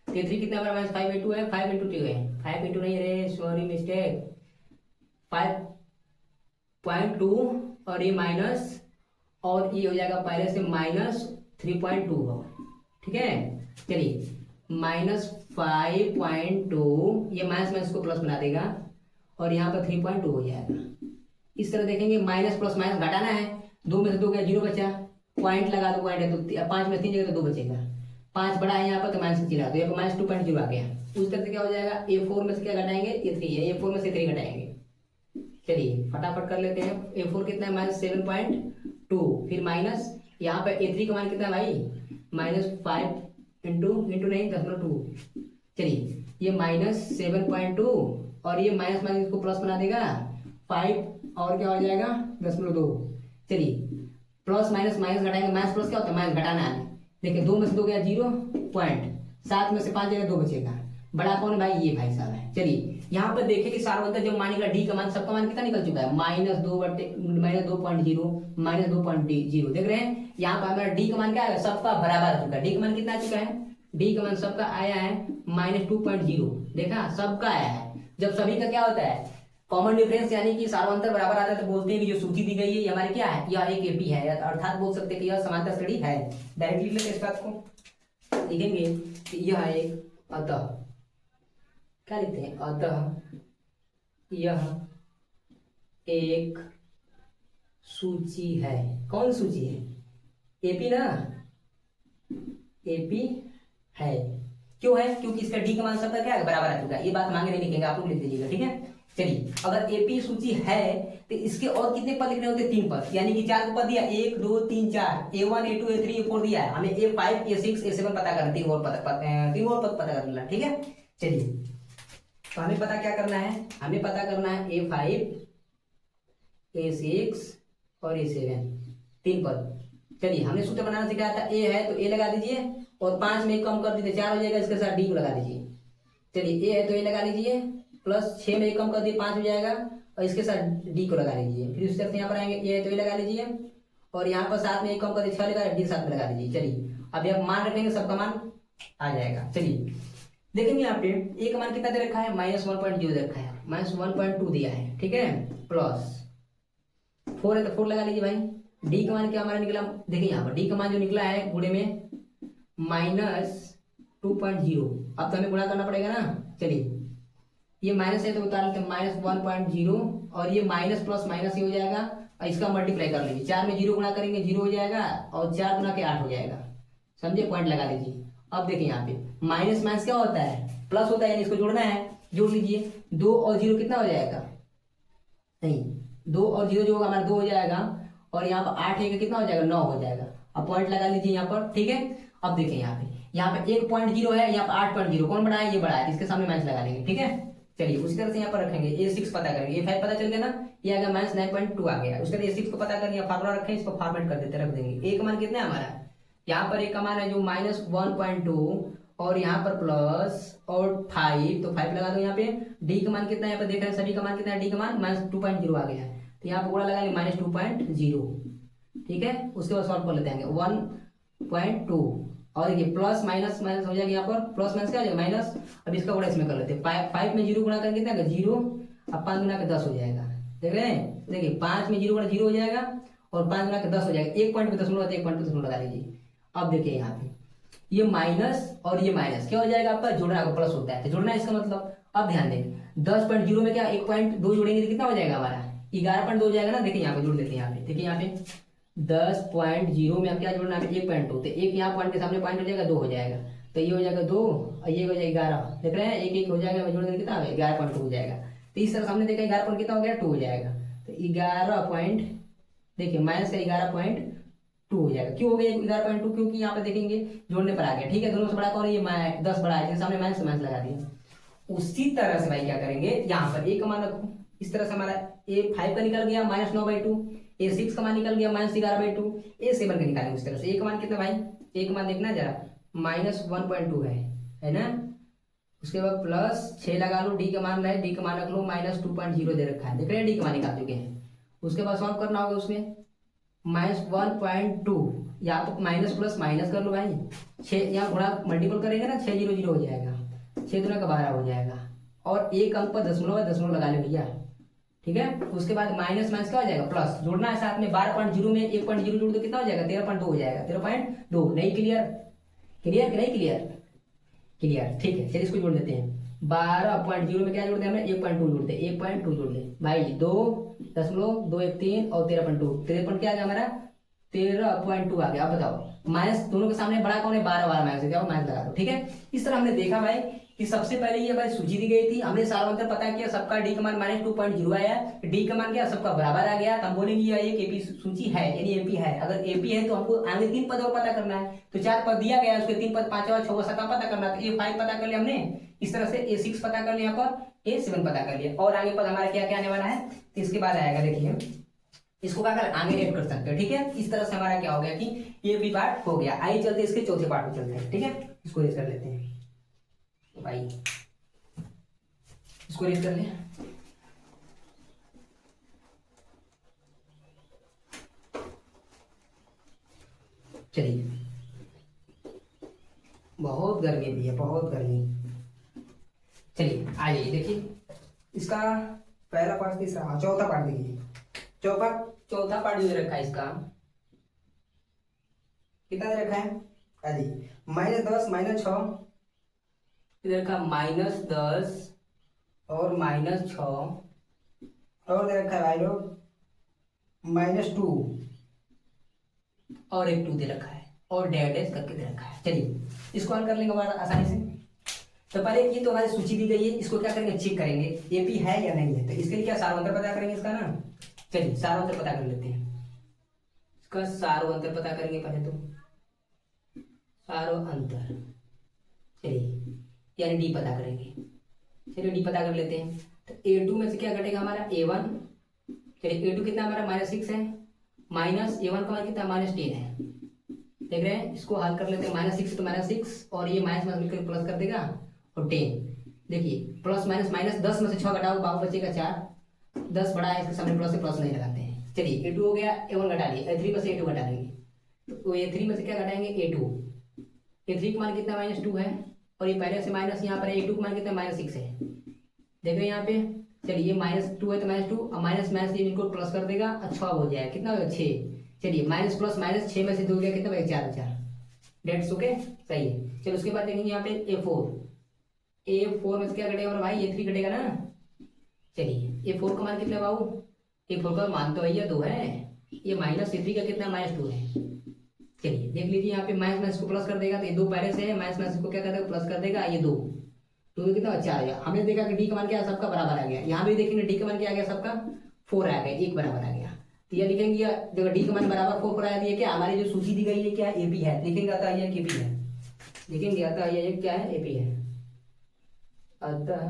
तो A3 कितना हमारा -5/2 है, 5/2 है, 5 नहीं रे सॉरी मिस्टेक, 5.2 और ये माइनस, और ये हो जाएगा पहले से -3.2 होगा, ठीक है। चलिए -5.2, ये माइनस माइनस को प्लस बना देगा, और यहाँ पर 3.2 हो जाएगा। इस तरह देखेंगे माइनस प्लस माइनस घटाना है, 2 में से 2 गया 0 बचा, पॉइंट लगा दो, पॉइंट है तो 5 में 3 जगह तो 2 बचेगा, 5 बड़ा है यहाँ पर तो माइनस चिल्ला दो, यहाँ पर -2.0 आ गया। उस तरह से क्या हो जाएगा, A4 में से क्या घटाएंगे A3 है, A4 में से 3 घटाएंगे। चलिए फटाफट कर लेते हैं, A4 कितना है -7.2, फिर माइनस यहाँ पे A3 का मान कितना है भाई -5 इंटू नहीं 0.2। चलिए ये -7.2, और ये माइनस माइनस को प्लस बना देगा 5, और क्या हो जाएगा 0.2। चलिए प्लस माइनस माइनस घटाएंगे, माइनस प्लस क्या होता है माइनस घटाना है। देखिए 2 में से 2 गया 0.7 में से 5 जाएगा 2 बचेगा, बड़ा कौन है भाई ये भाई साहब है। चलिए यहाँ पर देखिए कि सार्वंतर जब मानेगा डी का मान, सबका मान कितना निकल चुका है -2.0 देख रहे हैं। यहाँ पर हमारा डी का मान क्या है, सबका बराबर आ चुका है। डी का मान कितना आ चुका है, डी का मान सबका आया है -2.0, देखा सबका आया है। जब सभी का क्या होता है कॉमन डिफरेंस, यानी कि सार्वंतर बराबर आता है, तो बोलते हैं कि जो सूची दी गई है ये हमारी क्या है, यह एक एपी है, अर्थात बोल सकते हैं कि यह समांतर श्रेणी है। डायरेक्टली लिख लेते हैं इस बात को, लिखेंगे कि यह एक, अतः क्या लिखते हैं, अतः यह एक सूची है। कौन सूची है, एपी ना, एपी है। क्यों है, क्योंकि इसका डी का मान सबका क्या है बराबर आ चुका है। ये बात हम आगे नहीं लिखेंगे, आप लोग लिख लीजिएगा, ठीक है। चलिए अगर एपी सूची है तो इसके और कितने पद लिखने होते हैं, 3 पद, यानी कि 4 पद दिया, 1 2 3 4, A1 A2 A3 A4 दिया है, हमें A5 A6 A7 पता करना, 3 और पद पता करना, ठीक है। चलिए तो हमें पता क्या करना है, हमें पता करना है A5 A6 और A7, 3 पद। चलिए हमने सूत्र बनाना सिखाया था, ए है तो ए लगा दीजिए, और 5 में कम कर दीजिए 4 हो जाएगा, इसके साथ डी को लगा दीजिए। चलिए ए है तो ए लगा लीजिए, प्लस 6 में कम कर दिए 5 हो जाएगा, और इसके साथ डी को लगा लीजिए। फिर उस तरह से यहाँ पर आएंगे, ए है तो ए लगा लीजिए, और यहाँ पर साथ में एक कम कर दीजिए, 6 लगा डी साथ में लगा दीजिए। चलिए अब आप मान रखेंगे, सबका मान आ जाएगा। चलिए देखेंगे यहाँ पे ए का मान कितना दे रखा है, -1.0 दे रखा है, -1.2 दिया है, ठीक है, प्लस 4 है तो 4 लगा लीजिए भाई। डी का मान क्या हमारा निकला, देखिए यहाँ पर डी का मान जो निकला है गुणे में -2.0। अब तो हमें गुणा करना पड़ेगा ना। चलिए ये माइनस है तो उतार लेते हैं, -1.0 और ये माइनस प्लस माइनस ही हो जाएगा और इसका मल्टीप्लाई कर लीजिए। 4 में 0 गुणा करेंगे 0 हो जाएगा और 4 गुणा के 8 हो जाएगा, समझे, पॉइंट लगा लीजिए। अब देखिए यहाँ पे माइनस माइनस क्या होता है, प्लस होता है, यानी इसको जोड़ना है, जोड़ लीजिए। 2 और 0 कितना हो जाएगा, नहीं 2 और 0 जो होगा हमारा 2 हो जाएगा और यहाँ पर 8 है कितना हो जाएगा, 9 हो जाएगा। अब पॉइंट लगा लीजिए यहाँ पर, ठीक है। अब देखिए यहाँ पे 1.0 है, यहाँ पर 8.0 कौन बड़ा है, ये बड़ा है, इसके सामने माइनस लगा लेंगे, ठीक है। चलिए उसी तरह से यहाँ पर रखेंगे, A6 पता करेंगे, A5 पता चल गया ना, ये आ गया -9.2 आ गया। उसके बाद A6 को पता करनी है, फार्मूला रखें, इसको फॉर्मेट कर देते, रख देंगे। ए का मान कितना है हमारा, यहाँ पर एक का मान है जो -1.2 और यहाँ पर प्लस और 5, तो 5 लगा दो यहाँ पे। डी का मान कितना है, यहाँ पर देख रहे हैं सभी का मान कितना है, डी का मान -2.0 आ गया है, तो यहाँ पर पूरा लगा लेंगे -2.0, ठीक है। उसके बाद सॉल्व कर लेते हैं 1.2 और देखिए प्लस माइनस माइनस हो जाएगा, यहाँ पर प्लस माइनस क्या हो जाएगा माइनस। अब इसका गुणा इसमें कर लेते हैं, 5 में 0 गुणा करके कितना 0, अब 5 गुणा के 10 हो जाएगा, देख रहे हैं। देखिए 5 में 0 गुणा 0 हो जाएगा और 5 गुणा के 10 हो जाएगा, एक पॉइंट पे दशमलव, एक पॉइंट पे दशमलव लगा लीजिए। अब देखिए यहाँ पे ये माइनस और ये माइनस क्या हो जाएगा आपका, जोड़ना आपको प्लस होता है तो जोड़ना है इसका मतलब। अब ध्यान दें 10.0 में क्या 1.2 जोड़ेंगे तो कितना हो जाएगा हमारा, 11.2 हो जाएगा ना। देखिए यहाँ पे जोड़ देते हैं, यहाँ पे देखिए यहाँ पे 10.0 में अब क्या जोड़ना है 1.2, तो एक यहाँ पॉइंट के सामने पॉइंट हो जाएगा 2 हो जाएगा, तो ये हो जाएगा 2 और ये हो जाएगा 11, देख रहे हैं एक एक हो जाएगा, जोड़ देंगे कितना 11.2 हो जाएगा। तो इस तरह सामने देखा 11 पॉइंट कितना हो गया 2 हो जाएगा, तो 11 पॉइंट देखिए माइनस का 11.2 हो जाएगा। क्यों हो गया 11.2, क्योंकि यहाँ पे देखेंगे जोड़ने पर आ गया, ठीक है। दोनों से बड़ा कौन है, ये 10 बड़ा है, सामने माइनस माइनस लगा दिया। उसी तरह से भाई क्या करेंगे, यहाँ पर ए का मान रखो, इस तरह से हमारा A5 का निकल गया -9/2, A6 का मान निकल गया -11/2, A7 का निकालेंगे उस तरह से। ए का मान कितना भाई, ए का मान देखना जरा -1.2 है ना। उसके बाद प्लस 6 लगा लो, डी का मान है, डी का मान रख लो -2.0 दे रखा है, देख रहे हैं डी का मान निकाल चुके हैं। उसके बाद सॉल्व करना होगा उसमें -1.2, या तो माइनस प्लस माइनस कर लो भाई, 6 यहाँ गुणा मल्टीपल करेंगे ना, 6 0 0 हो जाएगा, 6 दूना का 12 हो जाएगा और एक अंक पर दशमलव लगा ले भैया, ठीक है। उसके बाद माइनस माइनस क्या हो जाएगा प्लस, जोड़ना है साथ में 12.0 में 1.0 जोड़ दो कितना हो जाएगा 13.2 हो जाएगा, 13.2 नहीं क्लियर, क्लियर कि नहीं क्लियर, क्लियर, ठीक है। चलिए इसको जोड़ देते हैं, 12.0 में क्या जोड़ दें हमने 1.2 जोड़ दे, 1.2 जोड़ दे भाई, 2.213 और 13.2, 13 क्या आ गया हमारा 13.2 आ गया। अब बताओ माइनस दोनों के सामने बड़ा कौन है 12 माइनस है, माइनस लगा दो, ठीक है। इस तरह हमने देखा भाई कि सबसे पहले ये हमारी सूची दी गई थी, हमने सारांतर पता किया, सबका डी का मान -2.0 आया, डी का मान क्या सबका बराबर आ गया, तो हम बोलेंगे ये एक एपी सूची है, यानी एपी है। अगर एपी है तो हमको आगे 3 पद और पता करना है, तो 4 पद दिया गया है, उसके 3 पद 5 और 6 7 पता करना, तो A5 पता कर लिया हमने, इस तरह से A6 पता कर लिया, यहाँ पर A7 पता कर लिया, और आगे पद हमारा क्या क्या आने वाला है, तो इसके बाद आएगा देखिए, इसको क्या कर आगे ऐड कर सकते हैं, ठीक है। इस तरह से हमारा क्या हो गया कि ये भी पार्ट हो गया। आइए चलते इसके चौथे पार्ट में चलते हैं, ठीक है। इसको रेस कर लेते हैं भाई, इसको रेस कर ले, चलिए। बहुत गर्मी भी है, बहुत गर्मी। चलिए आ जाइए, देखिए इसका पहला पार्ट, तीसरा, चौथा पार्ट देखिए, चौथा पार्ट जो रखा है इसका कितना दे रखा है, अरे -10 -6 इधर रखा -10 और -6 और दे रखा है भाई लोग -2 और एक 2 दे रखा है और डैश करके दे रखा है। चलिए इसको हल कर लेंगे हमारा आसानी से। तो पहले ये तो हमारी सूची दी गई है, इसको क्या करेंगे चेक करेंगे एपी है या नहीं है, तो इसके लिए क्या सारांतर पता करेंगे इसका ना। चलिए सारांतर पता कर लेते हैं, इसका सारांतर पता करेंगे पहले तो, सारांतर, चलिए यानी डी पता करेंगे। चलिए डी पता कर लेते हैं, तो A2 में से क्या घटेगा हमारा A1, चलिए A2 कितना हमारा -6 है, माइनस A1 का मान कितना -10 है, देख रहे हैं। इसको हल कर लेते हैं, -6 तो -6 और ये माइनस माइनस मिलकर प्लस कर देगा और 10, देखिए प्लस माइनस माइनस, 10 में से 6 घटाओ बाबू बचेगा 4, 10 बड़ा है इसके सामने प्लस से प्लस नहीं लगाते हैं, चलिए A2 हो गया, A1 घटा लिया, A3 में से A2 घटा देंगे तो A3 में से क्या घटाएंगे A2। A3 का मान कितना -2 है और ये पहले से माइनस यहाँ पर A2 का मान कितना -6 है, देख रहे हैं यहाँ पे। चलिए -2 है तो -2 और माइनस माइनस ये इनको प्लस कर देगा, अच्छा हो जाएगा, कितना होगा 6। चलिए माइनस प्लस माइनस 6 में से 2 गया, कितना बचा 4 डेट्स ओके सही है। चलो उसके बाद देखेंगे यहाँ पे A4 में से क्या घटेगा और भाई A3 घटेगा ना। चलिए A4 का मान कितना है बाबू, A4 का मान तो भैया 2 है, ये -A3 का कितना -2 है। चलिए देख लीजिए यहाँ पे माइनस माइनस को प्लस कर देगा तो ये 2 पहले से है, माइनस माइनस को क्या कर देगा प्लस कर देगा, ये 2 में कितना बच्चा आ गया। हमने देखा कि डी का मान क्या सबका बराबर आ गया, यहाँ भी देखेंगे डी का मान क्या आ गया सबका 4 आ गया, एक बराबर आ गया। तो ये लिखेंगे देखो डी का मान बराबर 4 आया, ये क्या हमारी जो सूची दी गई है क्या एपी है, लिखेंगे आता है केपी है, लिखेंगे आता है ये क्या है एपी है, अतः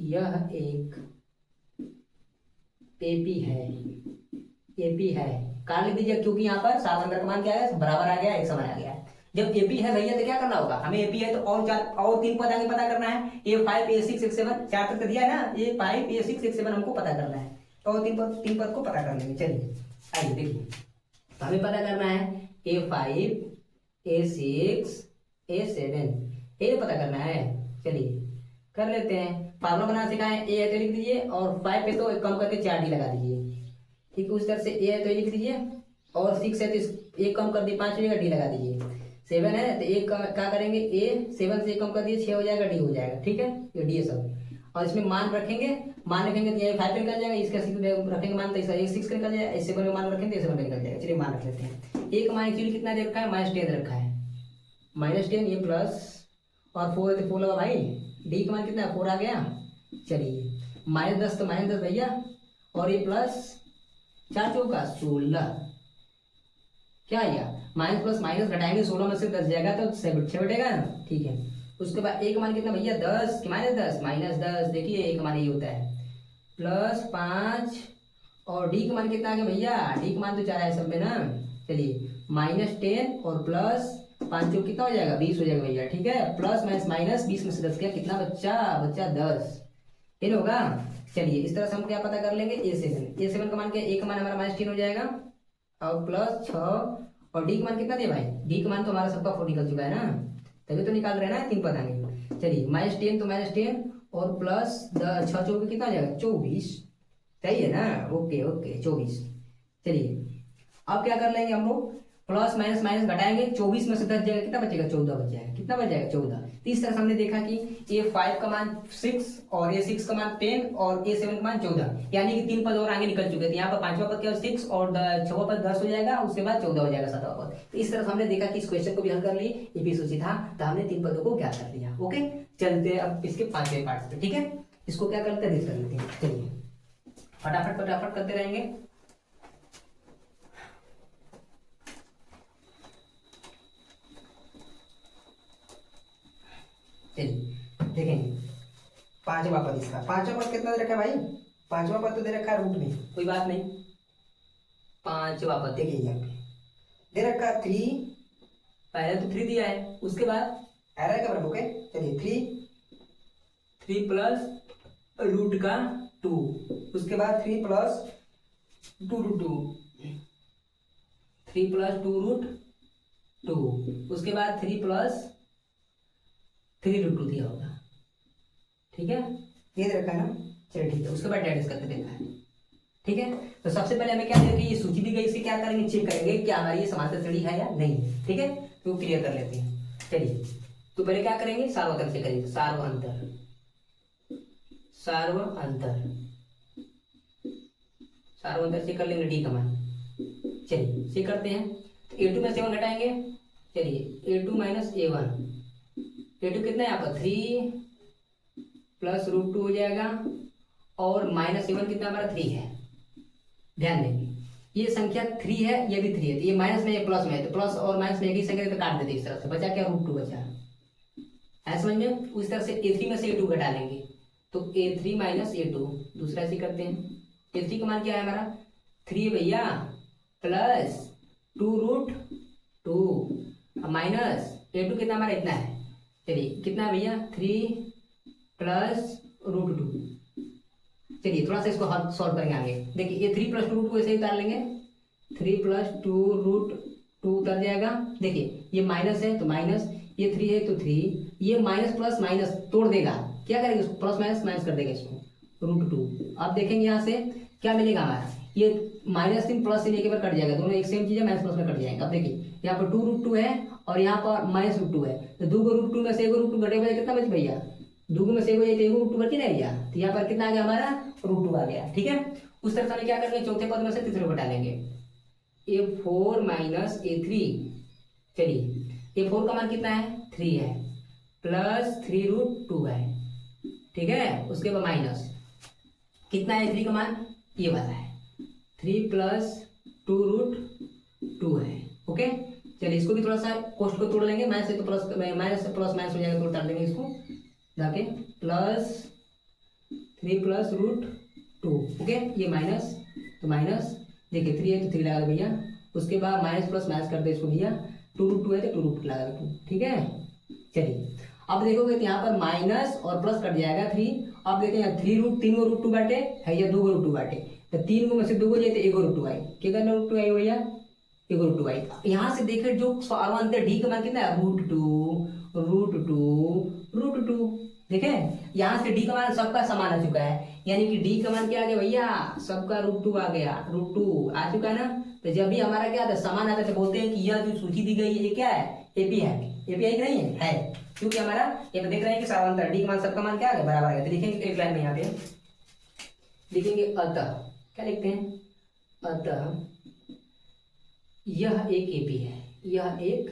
यह एक एपी है, एपी है कार लिख दीजिए क्योंकि यहाँ पर सात अंदर का मान क्या है बराबर आ गया, एक समान आ गया। जब एपी है भैया तो क्या करना होगा हमें, एपी है तो और 3 पद आगे पता करना है, A5 A6 A7 4 तक दिया है ना, A5 A6 A7 हमको पता करना है तो और 3 पद को पता कर लेंगे। चलिए आइए देखिए तो हमें पता करना है A5 A6 A7 ये पता करना है। चलिए कर लेते हैं, फार्मूला बनाना सिखाएं, ए है तो लिख दीजिए और 5 पे तो कम करके 4 डी लगा दीजिए, ठीक उस तरह से ए है तो लिख दीजिए और 6 है तो एक कम कर दिए 5 हो जाएगा, डी लगा दीजिए। 7 है तो एक क्या करेंगे A7 से कम कर दिए 6 हो जाएगा, डी हो जाएगा, ठीक है ये डी है सब। और इसमें मान रखेंगे तो ये 5 निकल जाएगा, इसका 6 रखेंगे मान तो इसका 6 निकल जाएगा, इस 7 का मान रखेंगे तो 7 निकल जाएगा। चलिए मान रख लेते हैं, एक मान एक्चुअली कितना दे रखा है -10 रखा है, -10 ये प्लस और 4 है तो 4 लगा भाई, डी का मान कितना है 4 आ गया। चलिए -10 तो -10 भैया और ये प्लस 4 चौका 16, क्या आया माइनस प्लस माइनस घटाएंगे 16 में से 10 जाएगा तो 6 बटेगा ना, ठीक है। उसके बाद एक मान कितना भैया 10 -10 देखिए एक मान ये होता है +5 और डी का मान कितना आ गया भैया, डी का मान तो 4 है सब में ना। चलिए -10 और प्लस 5 जो कितना हो जाएगा 20 हो जाएगा भैया, ठीक है। प्लस माइनस माइनस 20 में से 10 गया, कितना बच्चा 10 ये होगा। चलिए इस तरह से हम क्या पता कर लेंगे A7 का मान क्या, एक मान हमारा -10 हो जाएगा और प्लस 6 और डी का मान कितना दिया भाई, डी का मान तो हमारा सबका 4 निकल चुका है ना, तभी तो निकाल रहे हैं ना 3 पद आएंगे। चलिए -10 तो -10 और प्लस 6 चौके कितना आ जाएगा 24, सही है ना, ओके 24। चलिए अब क्या कर लेंगे हम लोग, प्लस माइनस माइनस घटाएंगे 24 में से 10 जाएगा, कितना बचेगा 14 बच जाएगा, कितना बच जाएगा 14। इस तरह से हमने देखा कि A5 का मान 6 और A6 का मान 10 और A7 का मान 14, यानी कि 3 पद और आगे निकल चुके थे। यहाँ पर 5वां पद क्या 6 और 6वां पद 10 हो जाएगा, उसके बाद 14 हो जाएगा 7वां पद। तो इस तरह से हमने देखा कि इस क्वेश्चन को भी हल कर लिए, ये भी सूची था तो हमने 3 पदों को ज्ञात कर लिया। ओके चलते अब इसके 5वें पार्ट पे, ठीक है। इसको क्या करते हैं कर लेते हैं, चलिए फटाफट करते रहेंगे। देखेंगे 5वां पद, इसका 5वां पद कितना दे रखा है भाई, 5वां पद तो दे रखा है रूट में, कोई बात नहीं। 5वां पद देखिए यहाँ पे दे रखा है 3, पहले तो 3 दिया है, उसके बाद एरर का बराबर ओके। चलिए 3 प्लस रूट का 2, उसके बाद 3 प्लस 2 रूट 2, 3 प्लस 2 रूट 2, उसके बाद 3 प्लस 3 रूट 2 दिया होगा, ठीक है ये दे रखा है ना। चलिए ठीक है, उसके बाद डेट करके देखा है, ठीक है। तो सबसे पहले हमें क्या देखिए, ये सूची दी गई, इससे क्या करेंगे चेक करेंगे क्या हमारी ये समांतर श्रेणी है या नहीं, ठीक है। तो क्लियर कर लेते हैं। चलिए तो पहले क्या करेंगे सार्वंतर से करेंगे, सार्वंतर से कर लेंगे डी का मान। चलिए से करते हैं तो A2 में 7 घटाएंगे, चलिए A2 माइनस A1, A2 कितना है यहाँ पर 3 प्लस रूट 2 हो जाएगा और -7 कितना हमारा 3 है। ध्यान देंगे ये संख्या 3 है, ये भी 3 है, तो ये माइनस में ये प्लस में है, तो प्लस और माइनस में एक ही संख्या तो काट देते इस तरह से, बचा क्या रूट 2 बचा, ऐसा समझ में। उस तरह से A3 में से A2 घटा लेंगे तो A3 माइनस A2, दूसरा ऐसे करते हैं। A3 का मान क्या है हमारा 3 भैया प्लस 2 रूट 2 माइनस A2 कितना हमारा इतना है, चलिए कितना है भैया 3 प्लस रूट 2, चलिए थोड़ा सा इसको हल सॉल्व करेंगे आगे। देखिए ये 3 + 2 √2 ऐसे ही उतार लेंगे, 3 + 2 √2 उतर जाएगा। देखिए ये माइनस है तो माइनस, ये 3 है तो 3, ये माइनस प्लस माइनस तोड़ देगा, क्या करेंगे इसको प्लस माइनस माइनस कर देगा इसको √2। अब देखेंगे यहाँ से क्या मिलेगा हमारा, ये -3 +3 एक बार कट जाएगा, दोनों एक सेम चीज है, माइनस प्लस में कट जाएंगे। अब देखिए यहाँ पर 2 √2 है और यहाँ पर -√2 है, तो 2 को √2 में से 1 √2 घटे बजे कितना बच भैया, 2 में से 1 बचे तो 1 √2 बच ही नहीं भैया, तो यहाँ पर कितना आ गया हमारा √2 आ गया। ठीक है, उस तरह से हमें क्या करेंगे, चौथे पद में से तीसरे को डालेंगे, A4 - A3। चलिए A4 का मान कितना है 3 है, प्लस 3 √2 है। ठीक है, उसके बाद माइनस कितना है A3 का मान, ये वाला है 3 + 2 √2 है। ओके, चलिए इसको भी थोड़ा सा कोष्ट को तोड़ लेंगे, माइनस से तो प्लस, माइनस से प्लस माइनस हो जाएगा, तो उतार लेंगे इसको जाके, प्लस 3 + √2। ओके, ये माइनस तो माइनस, देखिए 3 है तो 3 लगा दो भैया, उसके बाद माइनस प्लस माइनस कर दे इसको भैया, 2 √2 है तो 2 √2 लगा दो। ठीक है, चलिए अब देखोगे तो यहाँ पर माइनस और प्लस कट जाएगा 3। अब देखिए यहाँ 3 को √2 बांटे है या 2 को √2 बांटे, तो 3 को में से 2 को जाए तो 1 √2 आई, कितना √2 आई भैया, 1 √2 आई। यहाँ से देखिए जो स्वारवंत डी का मान कितना है, √2 देखे, यहाँ से डी का मान सबका समान आ चुका है, यानी कि डी का मान क्या आ गया भैया, सबका √2 आ गया, √2 आ चुका है ना। तो जब भी हमारा क्या आता है समान आता है तो बोलते हैं कि यह जो सूची दी गई है ये क्या है, एपी है, एपी है कि नहीं है, क्योंकि हमारा ये देख रहे हैं कि सारवंतर डी का मान सबका मान क्या आ गया, बराबर है। तो लिखेंगे एक लाइन में यहाँ पे लिखेंगे, अतः क्या लिखते हैं, अतः यह एक एपी है, यह एक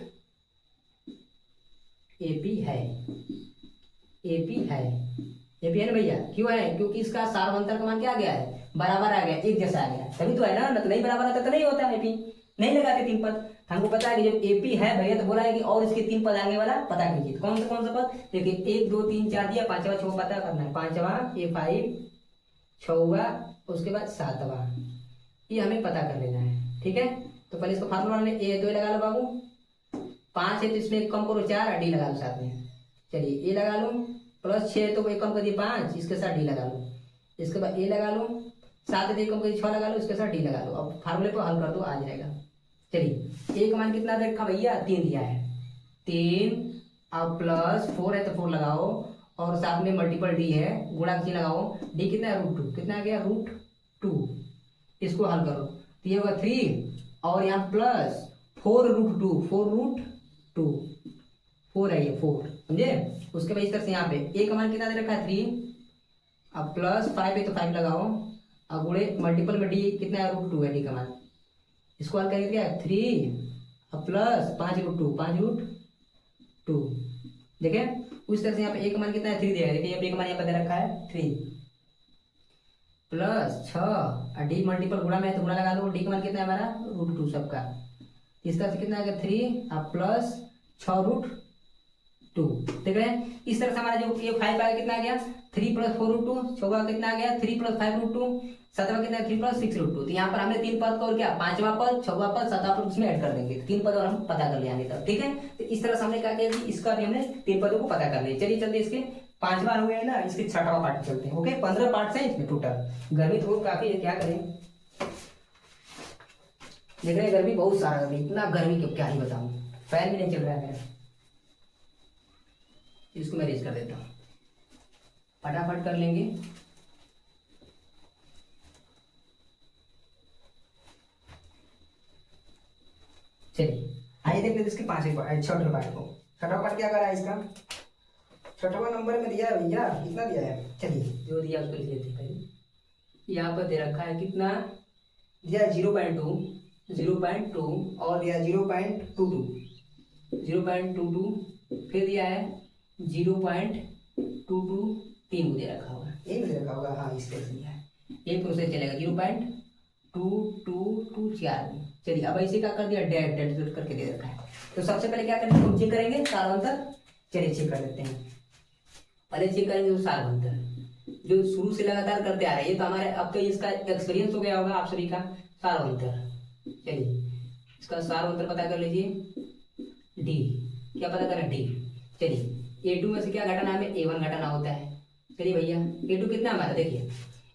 एपी है, एपी है, एपी है ना भैया, क्यों है, क्योंकि इसका सारवंतर का मान क्या आ गया है, बराबर आ गया, एक जैसा आ गया, तभी तो है ना, तो नहीं बराबर आता तो नहीं होता एपी, नहीं लगाते 3 पद। हमको पता है कि जब एपी है भैया तो बोला है कि और इसके 3 पद आगे वाला पता कीजिए, तो कौन सा पद, देखिए 1 2 3 4 दिया, 5वां 6वां पता करना है, 5वां A5, 6वां, उसके बाद 7वां, ये हमें पता कर लेना है। ठीक है, तो पहले इसको फार्मूला में ए तो लगा लो बाबू, 5 है तो इसमें कम करो 4, डी लगा लो साथ में, चलिए ए लगा लो, प्लस 6 तो एक कम कर दिए 5, इसके साथ डी लगा लो, इसके बाद ए लगा लो, 7 है तो कम कर दिए 6 लगा लो, इसके साथ डी लगा लो। अब फार्मूले को हल कर दो, आ जाएगा। चलिए ए का मान कितना देखा भैया, 3 दिया है, 3, अब प्लस 4 है तो 4 लगाओ, और साथ में मल्टीपल डी है, गुणा की लगाओ, डी कितना है √2, कितना आ गया √2, इसको हल करो तो ये होगा 3 और यहाँ प्लस 4 √2, 4 है ये 4, समझे। उसके बाद इस तरह से यहाँ पे ए का मान कितना दे रखा है 3, अब प्लस 5 है तो 5 लगाओ, अब गुणे मल्टीपल में डी कितना है √2 है डी का मान, इसको हल करेंगे क्या 3 अब प्लस 5 √2 देखे। उस तरह से यहाँ पे ए का मान कितना है 3 दिया है, देखिए ए का मान यहाँ पे दे रखा है 3 प्लस 6 और डी मल्टीपल गुणा में है तो गुणा लगा दो, डी का मान कितना है हमारा √2 सबका, इस तरह से कितना आ गया 3 अब प्लस 6 √2 देख रहे हैं। इस तरह से हमारा जो ये 5 आ कितना आ गया 3 + 4 √2, 6वां कितना आ गया 3 + 5 √2, 7वां कितना है 3 + 6 √2। तो यहाँ पर हमने 3 पद को और क्या 5वां पद 6वां पद 7वां पद उसमें ऐड कर देंगे, 3 पद और हम पता कर लेंगे तब। ठीक है, तो इस तरह से हमने क्या किया कि इसका भी हमने 3 पदों को पता कर लिया। चलिए चलते इसके 5वां हो गया ना, इसके 6वां पार्ट चलते हैं। ओके, 15 पार्ट है इसमें टोटल। गर्मी तो काफी है, क्या करें, देख रहे हैं गर्मी बहुत सारा, गर्मी इतना गर्मी क्यों क्या ही बताऊं, फैन भी नहीं चल रहा है मेरा। इसको मैं रेज कर देता हूँ, फटाफट कर लेंगे। चलिए आइए देखते हैं इसके 5वें पार्ट, 6वें पार्ट को। 6वां पार्ट क्या कर रहा है इसका, 6वां नंबर में दिया है भैया, कितना दिया है, चलिए जो दिया उसको लिख लेते हैं। यहाँ पर दे रखा है कितना दिया 0.2 और दिया 0.22, फिर दिया है 0.22 3 को दे रखा होगा, एक दे रखा होगा, हाँ इस तरह से दिया है, एक प्रोसेस चलेगा 0.2224। चलिए अब ऐसे क्या कर दिया डेट करके दे रखा है। तो सबसे पहले क्या करेंगे हम चेक करेंगे सारवंतर, चलिए चेक कर लेते हैं। पहले चेक करेंगे तो सारवंतर जो शुरू से लगातार करते आ रहे हैं, ये तो हमारे अब तो इसका एक्सपीरियंस हो गया होगा आप सभी का। सारवंतर, चलिए इसका सारवंतर पता कर लीजिए, डी क्या पता करें डी। चलिए A2 में से क्या घटाना, हमें A1 घटाना होता है। चलिए भैया A2 कितना हमारा, देखिए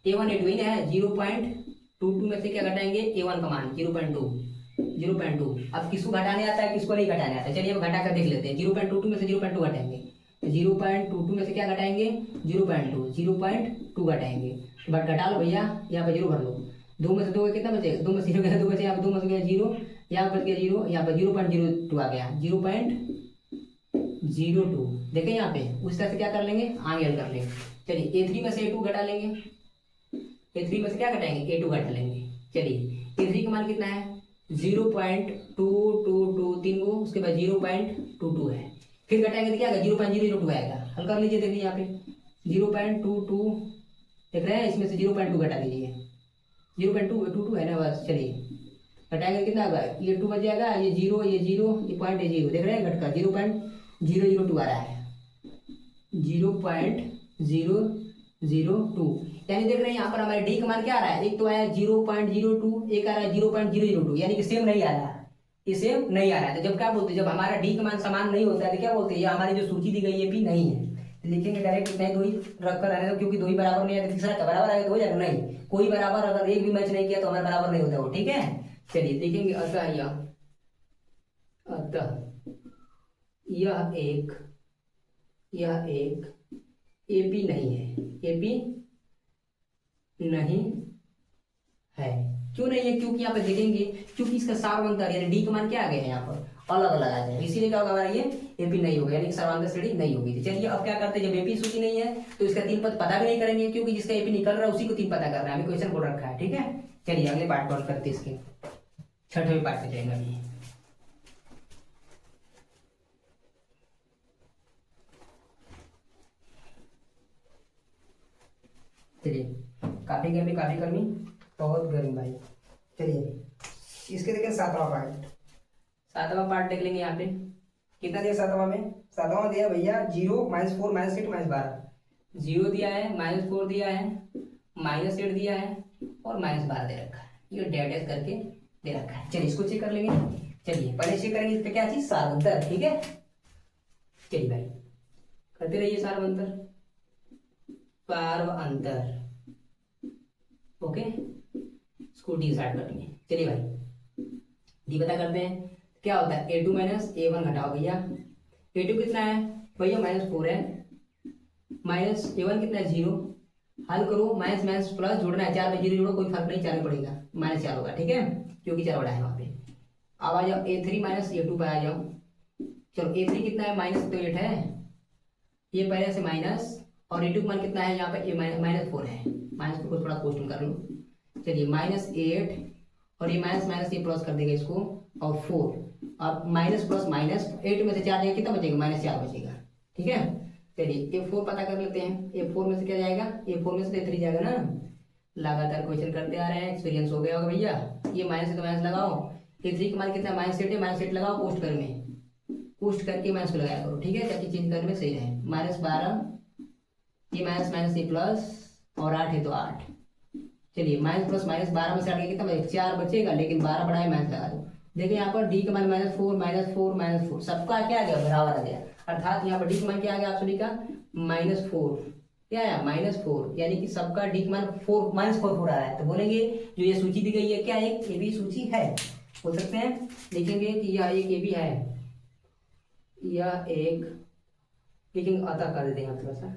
A1 A2 ही ना है, 0.22 में से क्या घटाएंगे, A1 का मान 0.2। अब किसको घटाने आता है, किसको नहीं घटाने आता है, चलिए अब घटा कर देख लेते हैं। 0.22 में से 0.2 घटाएंगे, 0.22 में से क्या घटाएंगे, 0.2 घटाएंगे। तो बट घटा लो भैया, यहाँ पे 0 भर लो, 2 में से 2 कितना बचेगा, 2 में से 0 गया, 2 बचे, यहाँ पे 2 में से गया 0, यहाँ पर गया 0, यहाँ पर 0.02 आ गया, 0.02। देखें यहाँ पे उस तरह से क्या कर लेंगे, आगे हल कर लेंगे। चलिए A3 में से A2 घटा लेंगे, A3 में से क्या घटाएंगे, A2 घटा लेंगे। चलिए A3 का मान कितना है, 0.222 3 गो, उसके बाद 0.22 है, फिर घटाएंगे तो क्या आएगा, 0.002 आएगा। हल कर लीजिए, देखिए यहाँ पे 0.22 देख रहे हैं, इसमें से 0.2 घटा लीजिए, 0.222 है ना बस। चलिए घटाएंगे कितना होगा, ये 2 बच जाएगा, ये 0 ये 0 ये पॉइंट है 0, देख रहे हैं घटका 0.002 आ रहा है, 0.002। यानी देख रहे हैं यहाँ पर हमारे डी का मान क्या आ रहा है, एक तो आया 0.02, एक आ रहा है 0.002, यानी कि सेम नहीं आ रहा है, ये सेम नहीं आ रहा है। तो जब क्या बोलते हैं, जब हमारा डी का मान समान नहीं होता है तो क्या बोलते हैं, ये हमारी जो सूची दी गई है भी नहीं है। तो लिखेंगे डायरेक्ट इतना ही, दो ही रख कर आने दो, क्योंकि दो ही बराबर नहीं है तो तीसरा का बराबर आएगा तो हो जाएगा, नहीं कोई बराबर अगर एक भी मैच नहीं किया तो हमारा बराबर नहीं होता वो, ठीक है। चलिए देखेंगे, अतः यह एक एपी नहीं है, एपी नहीं है। क्यों नहीं है, क्योंकि यहाँ पे देखेंगे, क्योंकि इसका सार्वंतर यानी डी का मान क्या आ गया है यहाँ पर अलग अलग आ जाए, इसीलिए क्या होगा हमारा ये एपी नहीं होगा, यानी सर्वांतर श्रेणी नहीं होगी। तो चलिए अब क्या करते हैं, जब एपी सूची नहीं है तो इसका 3 पद पता भी नहीं करेंगे, क्योंकि जिसका एपी निकल रहा है उसी को 3 पता करना है, हमें क्वेश्चन बोल रखा है, ठीक है। चलिए अगले पार्ट पर करते हैं, इसके 6वें पार्ट पे जाएंगे अभी। चलिए काफी गर्मी बहुत गर्मी भाई। चलिए इसके देखें 7वां पार्ट देख लेंगे। यहाँ पे कितना दिया 7वां में, 7वां दिया भैया 0 -4 -8 -12, 0 दिया है, -4 दिया है, -8 दिया है और -12 दे रखा है, ये डैश करके दे रखा है। चलिए इसको चेक कर लेंगे। चलिए पहले चेक करेंगे इस पे क्या चीज, सार्वंतर, ठीक है। चलिए भाई करते रहिए, सार्वंतर ओके, इसको डी स्टार्ट करेंगे। चलिए भाई डी पता करते हैं, क्या होता है A2 - A1 घटाओ भैया, A2 कितना है भैया -4 है, A1 कितना है 0, हल करो, माइनस माइनस प्लस जोड़ना है, 4 में 0 जोड़ो, कोई फर्क नहीं, 4 में पड़ेगा, -4 होगा, ठीक है, क्योंकि 4 बड़ा है वहां पे। अब आ जाओ A3 - A2 पर आ जाओ। चलो A3 कितना है, -8 है, ये पहले से माइनस, और A2 का मान कितना है यहाँ पे, ये -4 है, माइनस को थोड़ा क्वेश्चन कर लो। चलिए -8 और ये माइनस माइनस ये प्लस कर देगा इसको, और 4, अब माइनस प्लस माइनस, 8 में से 4 जाएगा, कितना बचेगा, -4 बचेगा, ठीक है। चलिए A4 पता कर लेते हैं, A4 में से क्या जाएगा, A4 में से A3 जाएगा ना, लगातार क्वेश्चन करते आ रहे हैं, एक्सपीरियंस हो गया होगा भैया। ये माइनस है तो माइनस लगाओ, A3 का मान कितना है, -8 है, -8 लगाओ, पोस्ट कर में, पोस्ट करके माइनस को लगाया करो, ठीक है, ताकि चेंज करने में सही रहे। -12, ये माइनस माइनस ये प्लस, और 8 है तो 8। चलिए माइनस प्लस माइनस 12 में से 8 कितना बचेगा, 4 बचेगा, लेकिन 12 बड़ा है, माइनस लगा दो। देखिए यहाँ पर डी का मान -4 सबका क्या आ गया, बराबर आ गया, अर्थात यहाँ पर डी का मान क्या आ गया आप सभी का, -4, क्या है -4, यानी कि सबका डी का मान -4 आ रहा है। तो बोलेंगे जो ये सूची दी गई है क्या एक ए बी सूची है, बोल सकते हैं, लिखेंगे कि यह एक ए बी है, यह एक, लेकिन अतः कर देते हैं थोड़ा सा,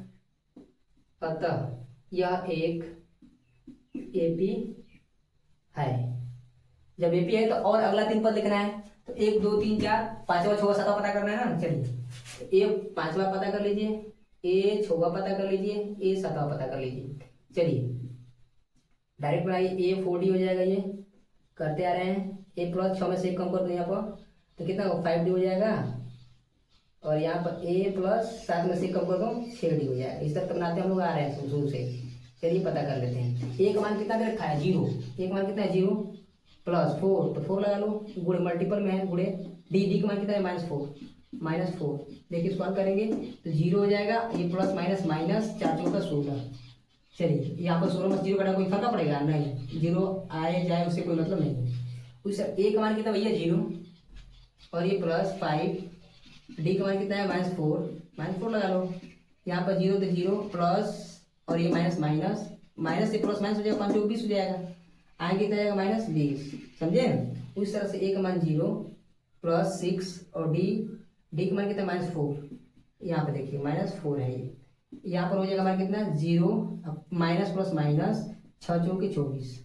अतः यह एक एपी है। जब एपी है तो और अगला 3 पद लिखना है, तो 1 2 3 4 5वां 6वां 7वां पता करना है ना। चलिए ए 5वां पता कर लीजिए, ए 6वां पता कर लीजिए, ए 7वां पता कर लीजिए। चलिए डायरेक्ट बनाइए, ए 4D हो जाएगा, ये करते आ रहे हैं, ए प्लस 6 में से 1 कम कर दो यहाँ पर, तो कितना 5D हो जाएगा, और यहाँ पर ए प्लस 7 में से कम कर दो 6D हो जाएगा। इस तरह बनाते हम लोग आ रहे हैं शुरू से। चलिए पता कर लेते हैं, एक मान कितना दे रखा है 0, एक मान कितना है 0 प्लस 4, तो 4 लगा लो, गुणे मल्टीपल में है, गुणे डी का मान कितना है -4, देखिए इसको हल करेंगे तो 0 हो जाएगा, ये प्लस माइनस माइनस, 4 चौका 16। चलिए यहाँ पर 16 में 0 घटा कोई फर्क पड़ेगा नहीं, 0 आए जाए उससे कोई मतलब नहीं। उस ए का मान कितना भैया 0, और ये प्लस 5, डी का मान कितना है -4 लगा लो, यहाँ पर 0 तो 0 प्लस, और ये माइनस माइनस, माइनस से प्लस माइनस हो जाएगा, 5 चौक 20 हो जाएगा, आगे कितना जाएगा -20, समझे। उस तरह से ए का मान 0 प्लस 6 और डी का मान कितना -4, यहाँ पे देखिए -4 है ये, यहाँ पर हो जाएगा हमारा कितना 0, माइनस प्लस माइनस 6 चौके 24।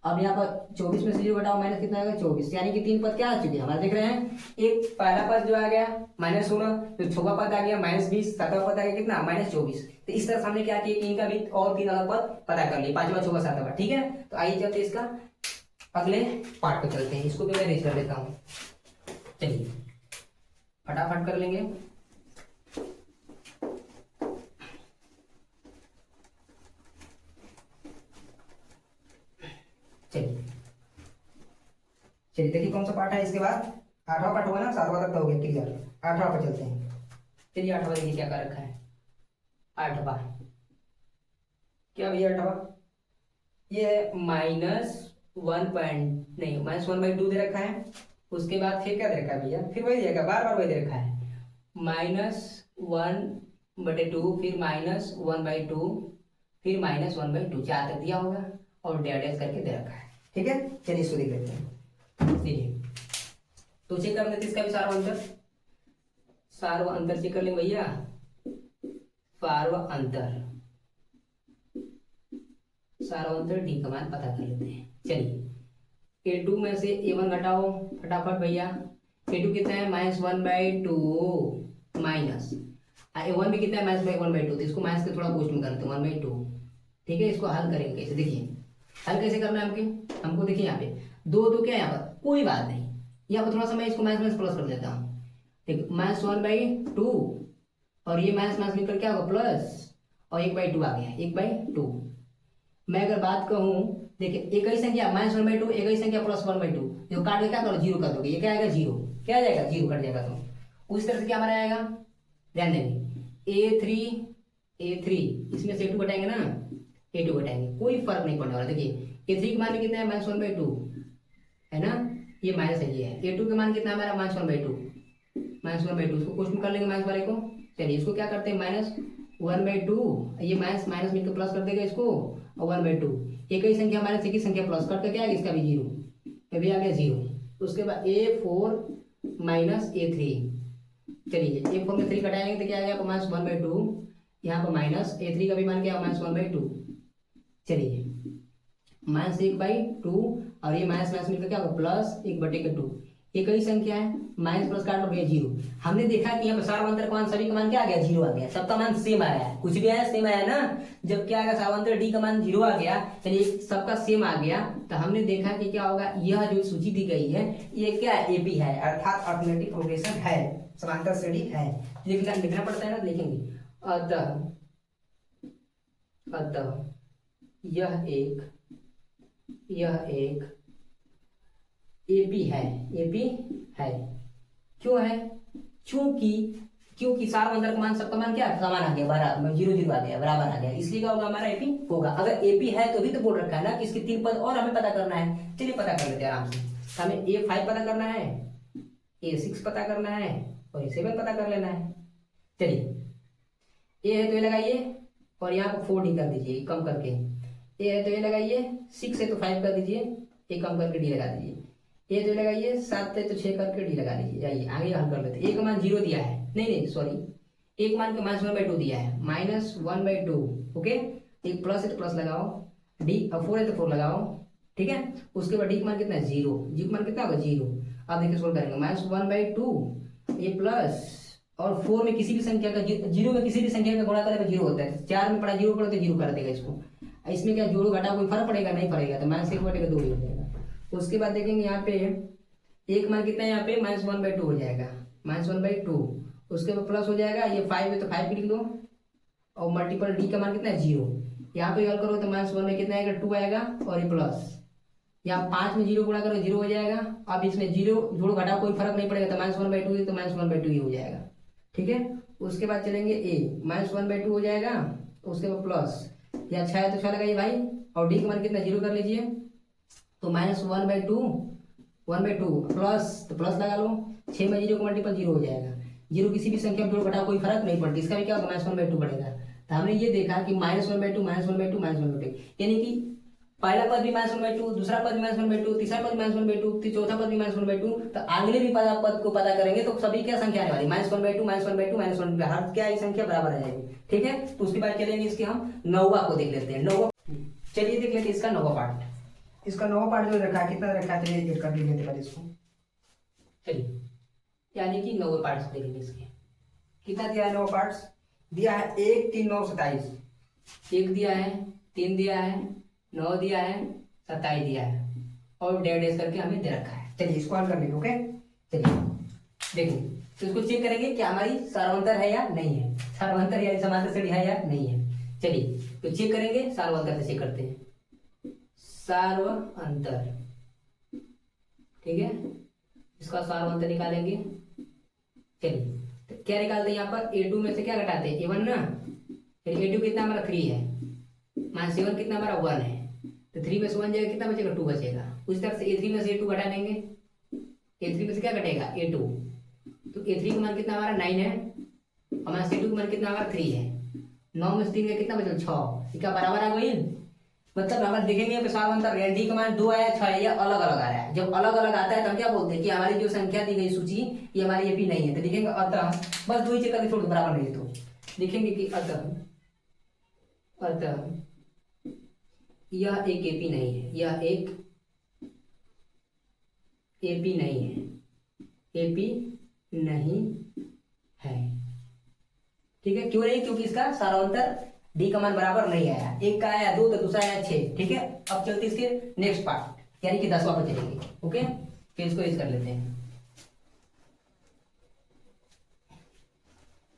अब यहाँ पर 24 में से 0 घटाओ माइनस कितना आएगा 24, यानी कि 3 पद क्या आ चुके हैं हमारे, देख रहे हैं। एक पहला पद जो आ गया -16, तो छठवां पद आ गया -20, सातवां पद आ गया कितना -24। तो इस तरह हमने क्या किया कि इनका भी और 3 अलग पद पता कर लिए, 5वां 6वां 7वां, ठीक है। तो आइए चलते इसका अगले पार्ट पे चलते हैं, इसको भी मैं रेज कर देता हूँ, चलिए फटाफट कर लेंगे। चलिए देखिए कौन सा पार्ट है इसके बाद, 8वां पार्ट होगा ना, 7वां तक तो हो गया क्लियर, 8वां पर चलते हैं। चलिए 8वां देखिए क्या कर रखा है, 8वां क्या भैया, 8वां ये है -1.2 दे रखा है। उसके बाद फिर क्या दे रखा है भैया, फिर वही देगा, बार बार वही दे रखा है, -1/2, फिर -1/2, फिर -1/2, 4 तक दिया होगा और डैश करके दे रखा है, ठीक है। चलिए इसको देख लेते हैं, देखिए तो चेक कर लेते इसका भी सारा अंतर चेक कर लेंगे भैया, सारा अंतर डी का मान पता कर लेते हैं। चलिए A2 में से A1 घटाओ फटाफट भैया, A2 कितना है -1/2 माइनस A1 भी कितना है -1/2, तो इसको माइनस के थोड़ा पोस्ट में करते हैं 1/2, ठीक है। इसको हल करेंगे कैसे, देखिए हल कैसे करना है हमको देखिए यहाँ पे 2 क्या है, यहाँ पर कोई बात नहीं, यहाँ पर थोड़ा सा मैं इसको माइनस प्लस कर देता हूँ, ठीक, -1/2 और ये माइनस निकल क्या होगा प्लस, और 1/2 आ गया, 1/2। मैं अगर बात कहूँ देखिए एक ही संख्या -1/2, एक ही संख्या +1/2, जो काट के क्या करो 0 कर दोगे, ये क्या आएगा 0, क्या आ जाएगा 0 कट जाएगा। तो उस तरह से क्या हमारा आएगा, ध्यान देंगे A3 इसमें से A2 घटाएंगे ना, A2 घटाएंगे, कोई फर्क नहीं पड़ने वाला। देखिए A3 का मान कितना है -1/2 है ना, ये माइनस है, ये है। A2 का मान कितना हमारा -1/2, इसको क्वेश्चन कर लेंगे माइनस वाले को। चलिए इसको क्या करते हैं -1/2, ये माइनस मिलकर प्लस कर देगा इसको, और 1/2 एक ही संख्या माइनस एक ही संख्या प्लस कर क्या आएगा, इसका भी 0, ये भी आ गया 0। उसके बाद A4 -A3, चलिए A4 में 3 घटाएंगे तो क्या आ गया -1/2, यहाँ पर माइनस A3 का भी मान क्या -1/2, चलिए -1/2 और ये माइनस मिलकर क्या होगा प्लस 1/2, एक ही संख्या है, माइनस प्लस काट लो भैया 0। हमने देखा कि यहाँ पर सार्वंतर का मान सभी का मान क्या आ गया 0 आ गया, सबका मान सेम आया है, कुछ भी आया सेम आया ना। जब क्या आएगा सार्वंतर डी का मान 0 आ गया, चलिए सबका सेम आ गया, तो हमने देखा कि क्या होगा, यह जो सूची दी गई है ये क्या है एपी है, अर्थात अर्थमेटिक प्रोग्रेशन है, समांतर श्रेणी है, लिखना पड़ता है ना, लिखेंगे। अतः यह एक एपी है, क्यों है, क्योंकि सार्वंतर का मान सबका मान क्या समान आ गया, बराबर 0 आ गया, बराबर आ गया, इसलिए क्या होगा हमारा एपी होगा। अगर एपी है तो भी तो बोल रखा है ना कि इसके 3 पद और हमें पता करना है। चलिए पता कर लेते हैं आराम से, हमें A5 पता करना है, A6 पता करना है और A7 पता कर लेना है। चलिए A है तो ये लगाइए और यहाँ पर 4D कर दीजिए कम करके, A है तो ये लगाइए, 6 है तो 5 कर दीजिए, A कम करके D लगा दीजिए, A तो लगाइए, 7 है तो 6 करके D लगा दीजिए। जाइए आगे हल कर लेते हैं। A का मान 0 दिया है, नहीं सॉरी, एक मान के -1/2 दिया है, -1/2, ओके, एक प्लस है तो प्लस लगाओ, D और 4 है तो 4 लगाओ, ठीक है। उसके बाद D का मान कितना है 0, G का मान कितना होगा 0। अब देखिए सोल्व करेंगे, -1/2 ये प्लस और 4 में किसी भी संख्या का 0 में किसी भी संख्या का गुणा करें तो 0 होता है, 4 में पड़ा 0 पड़ा तो 0 कर देगा इसको, इसमें क्या जोड़ो घटाओ कोई फर्क पड़ेगा नहीं पड़ेगा, तो -1/2 ही हो जाएगा। उसके बाद देखेंगे यहाँ पे एक मान कितना है, यहाँ पे -1/2 हो जाएगा, -1/2, उसके बाद प्लस हो जाएगा, ये 5 है तो 5 लिख दो और मल्टीपल D का मान कितना है 0, यहाँ पे हल करो तो -1 में कितना आएगा 2 आएगा और ये प्लस, यहाँ 5 में 0 गुणा करो 0 हो जाएगा। अब इसमें 0 जोड़ो घटाओ कोई फर्क नहीं पड़ेगा, तो -1/2 तो -1/2 ही हो जाएगा, ठीक है। उसके बाद चलेंगे A -1/2 हो जाएगा, उसके बाद प्लस, या 6 है तो 6 लगाइए भाई, और D का मान कितना 0 कर लीजिए, तो -1/2 प्लस, तो प्लस लगा लो, 6 में 0 का मल्टीपल 0 हो जाएगा, 0 किसी भी संख्या में जोड़ घटाओ कोई फर्क नहीं पड़ता, इसका भी क्या होगा -1/2 पड़ेगा, तो हमने ये देखा कि -1/2 -1/2 -1/2, यानी कि पहला पद भी -1/2, दूसरा पद भी -1/2, तीसरा पद भी -1/2, चौथा पद भी -1/2, तो अगले भी पद को पता करेंगे तो सभी क्या संख्या आने वाली -1/2 -1/2 -1/2, हर क्या ये संख्या बराबर आ जाएगी। ठीक है, तो उसके बाद चलेंगे इसके हम नौवा को देख लेते हैं। नौवा, चलिए देख लेते हैं इसका नौवा पार्ट। इसका नौवा पार्ट जो रखा है कितना रखा है, चलिए एक कर लेते हैं पहले इसको। चलिए, यानी कि नौवे पार्ट्स देखेंगे इसके। कितना दिया है नौवा पार्ट्स? दिया है 1 3 9 27, 1 दिया है, 3 दिया है, 9 दिया है, 27 दिया है, और डेढ़ करके हमें दे रखा है। चलिए इसको हल कर लेंगे। ओके, चलिए देखिए, तो इसको चेक करेंगे कि हमारी सार्वंतर है या नहीं है, सार्वंतर या समांतर श्रेणी है या नहीं है। चलिए तो चेक करेंगे, सार्वंतर से चेक करते हैं। सार्वंतर, ठीक है, इसका सार्वंतर निकालेंगे। चलिए तो क्या निकालते हैं यहाँ पर, A2 में से क्या घटाते हैं, A1 ना। फिर A2 कितना हमारा 3 है, -7 कितना हमारा 1 है, तो 3 में से 1 जाएगा, कितना बचेगा 2 बचेगा। उस तरह से A3 में से A2 घटा लेंगे, A3 में से क्या घटेगा A2, तो A3 का मान कितना हमारा 9 है, हमारा C2 का मान कितना हमारा 3 है। 9 में से 3 कितना बचेगा 6, क्या बराबर आ गई। मतलब हम देखेंगे सार्वंतर डी का मान 2 आया 6 है, अलग अलग आ रहा है। जब अलग अलग आता है तो हम क्या बोलते हैं कि हमारी जो संख्या दी गई सूची ये हमारी एपी नहीं है। तो लिखेंगे अतः, बस 2 ही चेक करके छोड़ दो, बराबर नहीं है तो लिखेंगे कि अतः यह एक एपी नहीं है, यह एक एपी नहीं है, एपी नहीं है। ठीक है, क्यों नहीं? क्योंकि इसका सार्वंतर डी का मान बराबर नहीं आया, एक का आया 2 तो दूसरा आया 6। ठीक है, अब चलते इसके नेक्स्ट पार्ट यानी कि 10वां पर चलेंगे। ओके, फिर इसको इस कर लेते हैं।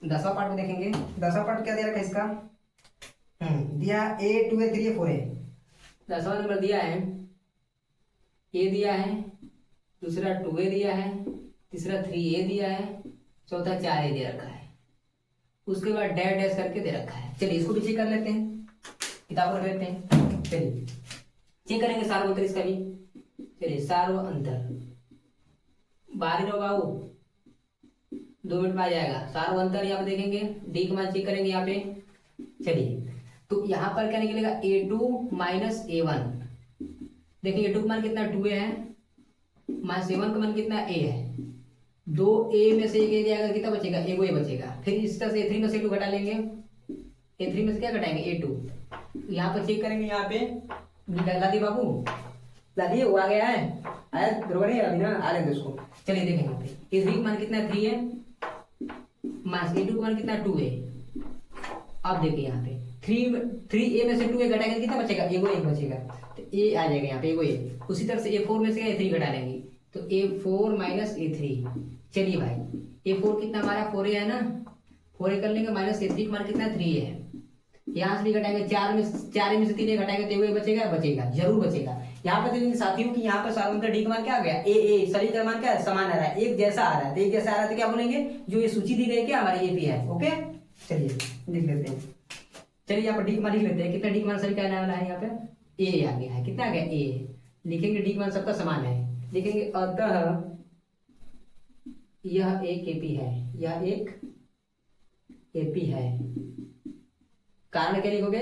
10वां पार्ट में देखेंगे। 10वां पार्ट क्या दे रखा है इसका, दिया A 2 A 3 A 4 है। 10वां नंबर दिया है, A दिया है, दूसरा 2A दिया है, तीसरा 3A दिया है, चौथा 4A दे रखा है, उसके बाद डैश डैश करके दे रखा है। चलिए इसको भी चेक कर लेते हैं, किताब कर लेते हैं। चलिए चेक करेंगे सार्वंतर इसका भी। चलिए सार्वंतर, बाहर रहो बाबू, 2 मिनट में आ जाएगा। सार्वंतर यहाँ पे देखेंगे, डी का मान चेक करेंगे यहाँ पे। चलिए तो यहाँ पर क्या निकलेगा, A2 माइनस A1। देखिए A2 का मान कितना 2A है, माइनस A1 का मान कितना A है। 2A में से एक जाएगा, कितना बचेगा, एगो A बचेगा। फिर इस तरह से A3 में से A2 घटा लेंगे, A3 में से क्या घटाएंगे A2। यहाँ पर चेक करेंगे, यहाँ पे ला दिए बाबू, ला दिए, वो आ गया है, आया बरोबर है अभी ना, आ रहे उसको। चलिए देखें यहाँ पे A3 का मान कितना 3 है, माइनस A2 का मान कितना 2 है। अब देखिए यहाँ पे 3A में से 2A घटाएंगे कितना बचेगा, एगो A बचेगा, तो A आ जाएगा यहाँ पे एगो A। उसी तरह से A4 में से A3 घटा लेंगे तो A4 माइनस A3। चलिए भाई A4 कितना हमारा 4A है ना, 4A कर लेंगे, माइनस A3 का मान कितना 3A है। यहाँ से भी घटाएंगे, 4 में से 3 घटाएंगे तो एगो बचेगा, बचेगा जरूर बचेगा। यहाँ पे देखिए साथियों कि यहाँ पर सार्वंतर डी का मान क्या आ गया, ए सभी का मान क्या है, समान आ रहा है, एक जैसा आ रहा है। तो एक जैसा आ रहा है तो क्या बोलेंगे, जो ये सूची दी गई क्या हमारी एपी है। ओके, चलिए लिख लेते हैं। चलिए यहाँ पर डी का मान लिख लेते हैं, कितना डी का मान सभी का आने वाला है, यहाँ पे ए आ गया है, कितना आ गया ए। लिखेंगे डी का मान सबका समान है, लिखेंगे अतः यह एक एपी है, यह एक एपी है। कारण क्या लिखोगे,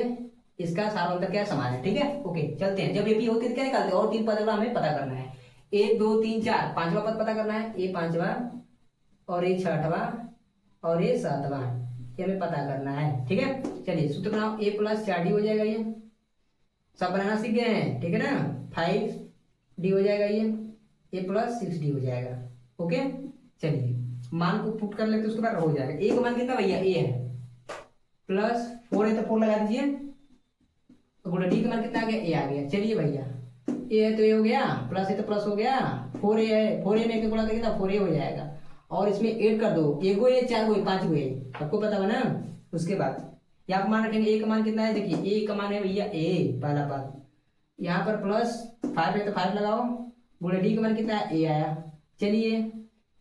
इसका सार्वंतर क्या समान है। ठीक है, ओके चलते हैं। जब एपी होती है तो क्या निकालते हैं, और 3 पद हमें पता करना है, 1 2 3 4, 5वां पद पता करना है, ये 5वां और ये 6वां और ये 7वां, ये हमें पता करना है। ठीक है, चलिए सूत्र बनाओ, A + 4D हो जाएगा, ये सब बनाना सीख गए हैं। ठीक है ना, 5D हो जाएगा, ये A + 6D हो जाएगा। ओके, चलिए मान को पुट कर लेते उसके बाद हो जाएगा। A का मान कितना भैया, A है, प्लस 4 है तो 4 लगा दीजिए, तो डी का मान कितना आ गया, A आ गया। चलिए भैया A है तो A हो गया, प्लस है तो प्लस हो गया, 4A है, 4A में एक गुणा करके कितना 4A हो जाएगा, और इसमें ऐड कर दो, एगो A 4 गो 5 गो A, आपको पता है ना। उसके बाद यहाँ पर मान रखेंगे, A का मान कितना है, देखिए A का मान है भैया A, पहला पद, यहाँ पर प्लस 5 है तो 5 लगाओ, बोले डी का मान कितना है, A आया। चलिए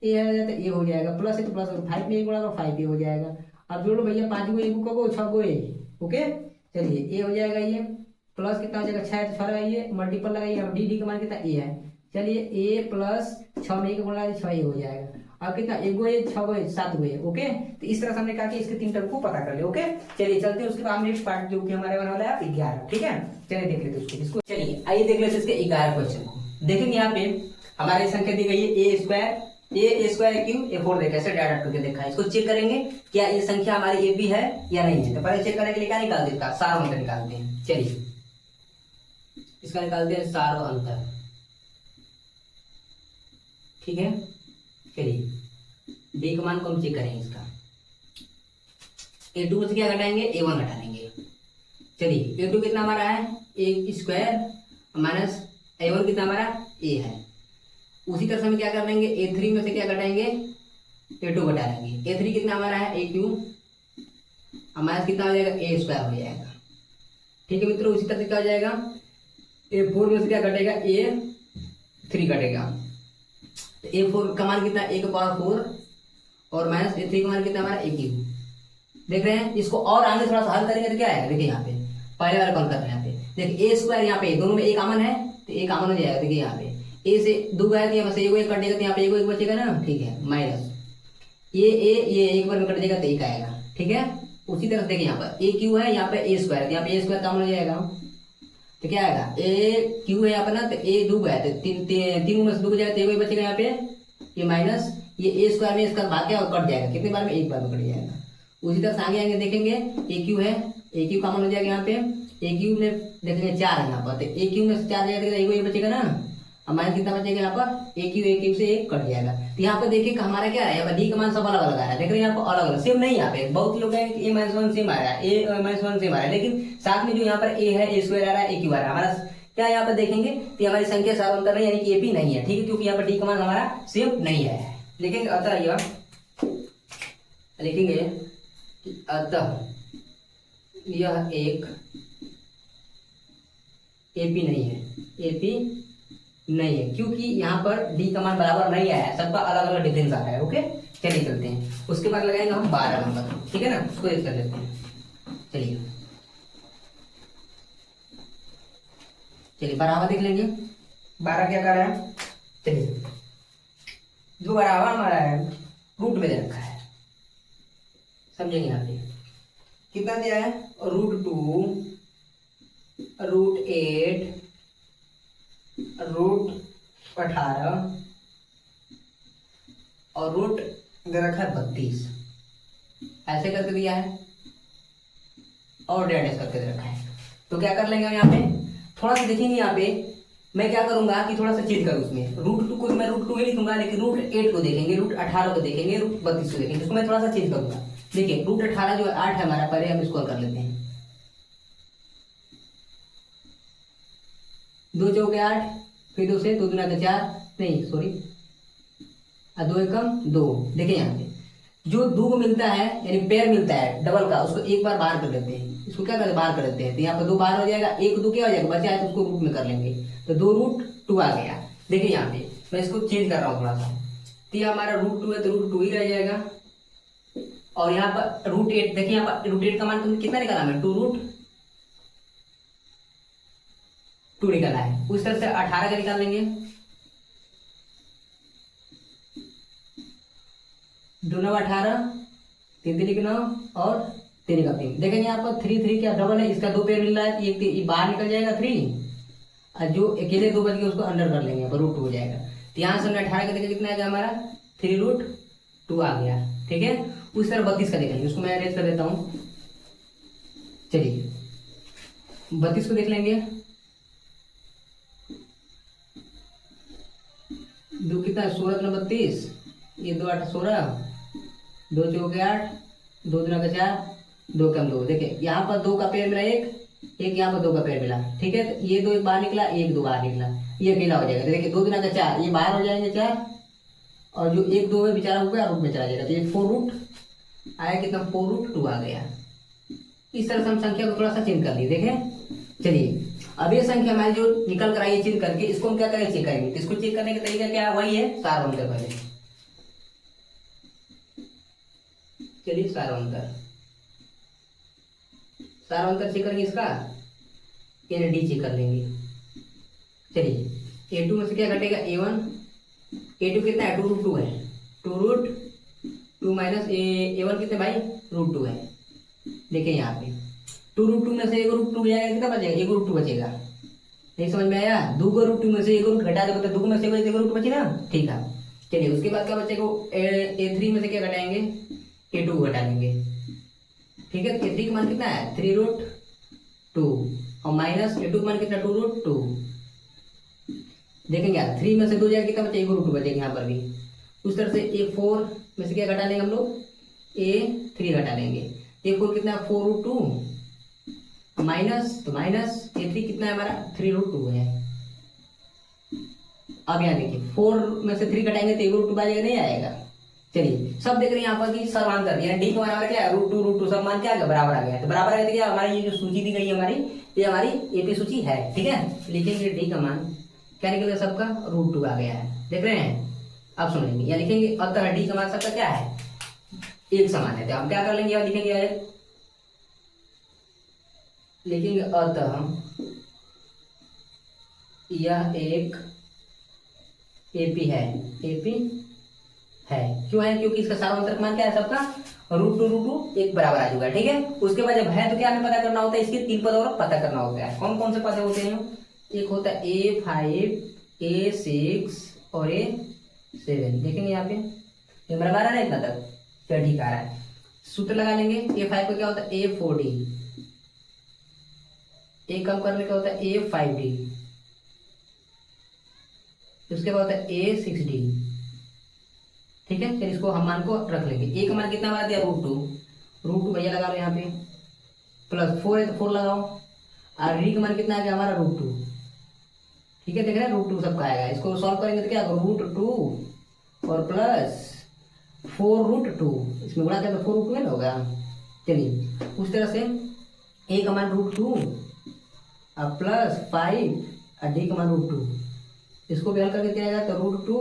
A है तो A हो जाएगा, प्लस है तो प्लस, 5 में एक गुणा करो 5A हो जाएगा। अब जोड़ो भैया 5 गो एगो को 6 गो A। ओके, चलिए A हो जाएगा, ये प्लस कितना हो जाएगा 6 है तो 6 लगाइए, मल्टीपल लगाइए, अब डी का मान कितना A है। चलिए A + 6 में एक गुणा 6A हो जाएगा। अब कितना, एक गो है, 6 गो है, 7 गो है। ओके, तो इस तरह से हमने कहा कि इसके 3 टर्म को पता कर ले। ओके, चलिए चलते हैं उसके बाद नेक्स्ट पार्ट जो कि हमारे बना वाला है 11। ठीक है, चलिए देख लेते हैं इसको। चलिए आइए देख लेते हैं इसके 11 क्वेश्चन को। देखेंगे यहाँ पे हमारी संख्या दी गई है ए स्क्वायर क्यू ए 4 देखा, ऐसे डाटा करके देखा है। इसको चेक करेंगे क्या ये संख्या हमारी ए बी है या नहीं है। तो पहले चेक करने के लिए क्या निकाल देता, सारो अंतर निकालते हैं। चलिए इसका निकालते हैं सारो अंतर। ठीक है, चलिए बी का मान को हम चेक करेंगे इसका। ए2 में से क्या घटाएंगे, ए1 घटा देंगे। चलिए ए2 कितना हमारा है, ए स्क्वायर माइनस ए1 कितना हमारा ए है। उसी तरह से हम क्या कर लेंगे, ए3 में से क्या घटाएंगे, ए2 घटा लेंगे। ए3 कितना हमारा है, ए क्यू माइनस कितना हो जाएगा, ए स्क्वायर हो जाएगा। ठीक है मित्रों, उसी तरह से क्या हो जाएगा, ए4 में से क्या घटेगा, ए3 घटेगा। तो ए4 का मान कितना, ए का पावर 4 और माइनस ए3 का मान कितना हमारा, ए क्यू। देख रहे हैं, इसको और आगे थोड़ा सा हल करेंगे तो क्या आएगा, देखिए यहाँ पे पहले वाला कौन कर रहे हैं यहाँ पे, देखिए ए स्क्वायर यहाँ पे दोनों में ए कॉमन है तो ए कॉमन हो जाएगा। देखिए यहाँ पे ए से 2 गया तो यहाँ से एक कटेगा तो यहाँ पे एक बचेगा ना। ठीक है, माइनस ये एक बार में कट जाएगा तो एक आएगा। ठीक है, उसी तरह से देखिए यहाँ पर ए क्यू है, यहाँ पे ए स्क्वायर, यहाँ पे ए स्क्वायर कॉमन हो जाएगा तो क्या आएगा, ए क्यू है यहाँ पर ना, तो ए 2 गया तो 3 में से 2 जाएगा तो एक बचेगा यहाँ पे, ये माइनस ये ए स्क्वायर में इसका भाग गया और कट जाएगा, कितने बार में, एक बार में कट जाएगा। उसी तरह से आगे आगे देखेंगे, ए क्यू है, ए क्यू कॉमन हो जाएगा यहाँ पे, ए क्यू में देखेंगे 4 है यहाँ पर, तो ए क्यू में से 4 जाएगा तो एक बचेगा ना, हमारे कितना बचेगा यहाँ पर, ए क्यू से एक कट जाएगा। तो यहाँ पे देखिए हमारा क्या है, यहाँ पर डी का मान सब अलग अलग आ रहा है। देख रहे हैं यहाँ पर अलग अलग सेम नहीं, यहाँ पे बहुत लोग हैं कि ए-1 सेम आ रहा है, ए-1 सेम आ रहा है, लेकिन साथ में जो यहाँ पर ए है, ए स्क्वायर आ रहा है, ए क्यू आ रहा है। हमारा क्या यहाँ पर देखेंगे तो हमारी संख्या सारा अंतर नहीं, यानी कि ए पी नहीं है। ठीक है, क्योंकि यहाँ पर डी का मान हमारा सेम नहीं है। लेकिन अतः यह लिखेंगे, अतः यह एक एपी नहीं है, एपी नहीं है, क्योंकि यहाँ पर डी का मान बराबर नहीं आया है, सबका अलग अलग डिफरेंस आ रहा है। ओके, चलिए चलते हैं, उसके बाद लगाएंगे हम 12 नंबर। ठीक है ना, उसको कर लेते हैं। चलिए 12 देख लेंगे, 12 क्या कर रहा है। चलिए जो 12 हमारा है रूट में दे रखा है, समझेंगे यहाँ पे कितना दिया है, √2 √8 √18 और रूट दे रखा है 32, ऐसे करके दिया है और डेढ़ करके दे रखा है। तो क्या कर लेंगे हम यहाँ पे, थोड़ा सा देखेंगे यहाँ पे मैं क्या करूंगा कि थोड़ा सा चेंज करूँ उसमें, √2 को मैं √2 ही लिखूंगा, लेकिन √8 को देखेंगे, √18 को देखेंगे, √32 को देखेंगे, इसको मैं थोड़ा सा चेंज करूंगा। देखिए √18 जो 8 है हमारा, पहले हम इसको कर लेते हैं, 2 चौके 8, फिर 2 से 2 दूना 4, नहीं सॉरी 2 एकम 2। देखिए यहाँ पे जो 2 को मिलता है यानी पेयर मिलता है डबल का, उसको एक बार बाहर कर लेते हैं, इसको क्या करते हैं, बाहर कर देते हैं। तो यहाँ पर 2 बाहर हो जाएगा, 1 2 क्या हो जाएगा, बचा है तो उसको रूट में कर लेंगे, तो 2 √2 आ गया। देखिए यहाँ पे मैं इसको चेंज कर रहा हूँ थोड़ा सा, तो ये हमारा √2 है तो √2 ही रह जाएगा। और यहाँ पर √8, देखिए यहाँ पर √8 का मान तुमने कितना निकाला, मैं 2 निकाला है। उस तरह से 18 का निकाल लेंगे, 2 9 18, 3 3 9 और 3 का 3। देखेंगे यहाँ पर 3 3 क्या डबल है, इसका 2 पेयर मिल रहा है, तो ये बाहर निकल जाएगा 3, और जो अकेले 2 बच गए उसको अंडर कर लेंगे, यहाँ पर √2 हो जाएगा। तो यहाँ से हमने 18 का देखा कितना आ गया हमारा, 3√2 आ गया। ठीक है, उस तरह 32 का देखेंगे, उसको मैं अरेंज कर देता हूँ। चलिए 32 को देख लेंगे, 2 कितना है, 16 × 32, ये 2 8 16, 2 चौके 8, 2 दूना 4, 2 कम 2। देखिए यहाँ पर 2 का पेयर मिला, एक यहाँ पर 2 का पेयर मिला। ठीक है, तो ये 2 एक बाहर निकला, 1 2 बाहर निकला, ये अकेला हो जाएगा। देखिए 2 दूना 4, ये बाहर हो जाएंगे 4, और जो 1 2 में बेचारा हो गया रूट में चला जाएगा, तो ये 4 आया, कितना 4√2 आ गया। इस तरह से हम संख्या को थोड़ा सा चेंज कर लिए। देखें चलिए अब ये संख्या हमारी जो निकल कर आई है चेंज करके, इसको हम क्या करेंगे, चेक करेंगे। तो इसको चेक करने का तरीका क्या है, वही है सार अंतर। पहले चलिए सार अंतर चेक करेंगे, इसका यानी डी चेक कर लेंगे। चलिए A2 में से क्या घटेगा, A1, A2 कितना है, 2√2 है, 2√2 माइनस A1 कितने भाई √2 है। देखिए यहाँ पे 2√2 में से 1√2 जाएगा, कितना बचेगा 1√2 बचेगा। नहीं समझ में आया? 2√2 में से 1 घटा दो तो 2 में से 1 बची ना, ठीक है। चलिए उसके बाद क्या बचेगा, A3 में से क्या घटाएंगे A2 घटा लेंगे, ठीक है। A3 का मान कितना है 3√2 और माइनस A2 का मान कितना 2√2। देखेंगे 3 में से 2 जाएगा कितना बचेगा 1√2 बचेगा यहाँ पर भी। उस तरह से A4 में से क्या घटा लेंगे हम लोग A3 घटा लेंगे। A4 कितना है 4√2 माइनस, तो माइनस A3 कितना है हमारा 3√2 है। अब यहाँ देखिए 4 में से 3 घटाएंगे तो 1√2 आएगा, नहीं आएगा। चलिए सब देख रहे हैं यहाँ पर कि सर्वांतर यानी डी का मान हमारा क्या है √2 सब मान क्या आ गया बराबर आ गया। तो बराबर आ गया तो क्या हमारी ये जो सूची दी गई है हमारी, ये हमारी एपी सूची है, ठीक है। लिखेंगे डी का मान क्या निकलेगा सबका √2 आ गया है, देख रहे हैं। अब सुन लेंगे, या लिखेंगे अतः डी का मान सबका क्या है एक समान है। तो हम क्या कर लेंगे, यहाँ लिखेंगे लिखेंगे अतः यह एक एपी है, एपी है। क्यों है? क्योंकि इसका सार्वंतर मान क्या है सबका √2 एक बराबर आ जाएगा, ठीक है। उसके बाद जब है तो क्या हमें पता करना होता है, इसके 3 पद और पता करना होता है। कौन कौन से पद होते हैं? एक होता है A5, A6 और A7। देखेंगे यहाँ पे ये बराबर आ रहा है इतना तक, क्या ठीक आ रहा है। सूत्र लगा लेंगे। A5 को क्या होता है A4D, A कम करने का होता है A5D, उसके बाद होता है A6D, ठीक है। फिर इसको हम मान को रख लेंगे। ए का मान कितना बना दिया √2 भैया लगा लो यहाँ पे, प्लस 4 है तो 4 लगाओ, और डी का मान कितना आ गया हमारा √2, ठीक है। देख रहे हैं √2 सबका आएगा। इसको सॉल्व करेंगे तो क्या √2 और प्लस 4√2, इसमें गुणा करें तो 4√2 है ना होगा। चलिए उस तरह से ए का मान √2 और प्लस 5 और डी का मान √2, इसको भी हल करके क्या आएगा तो √2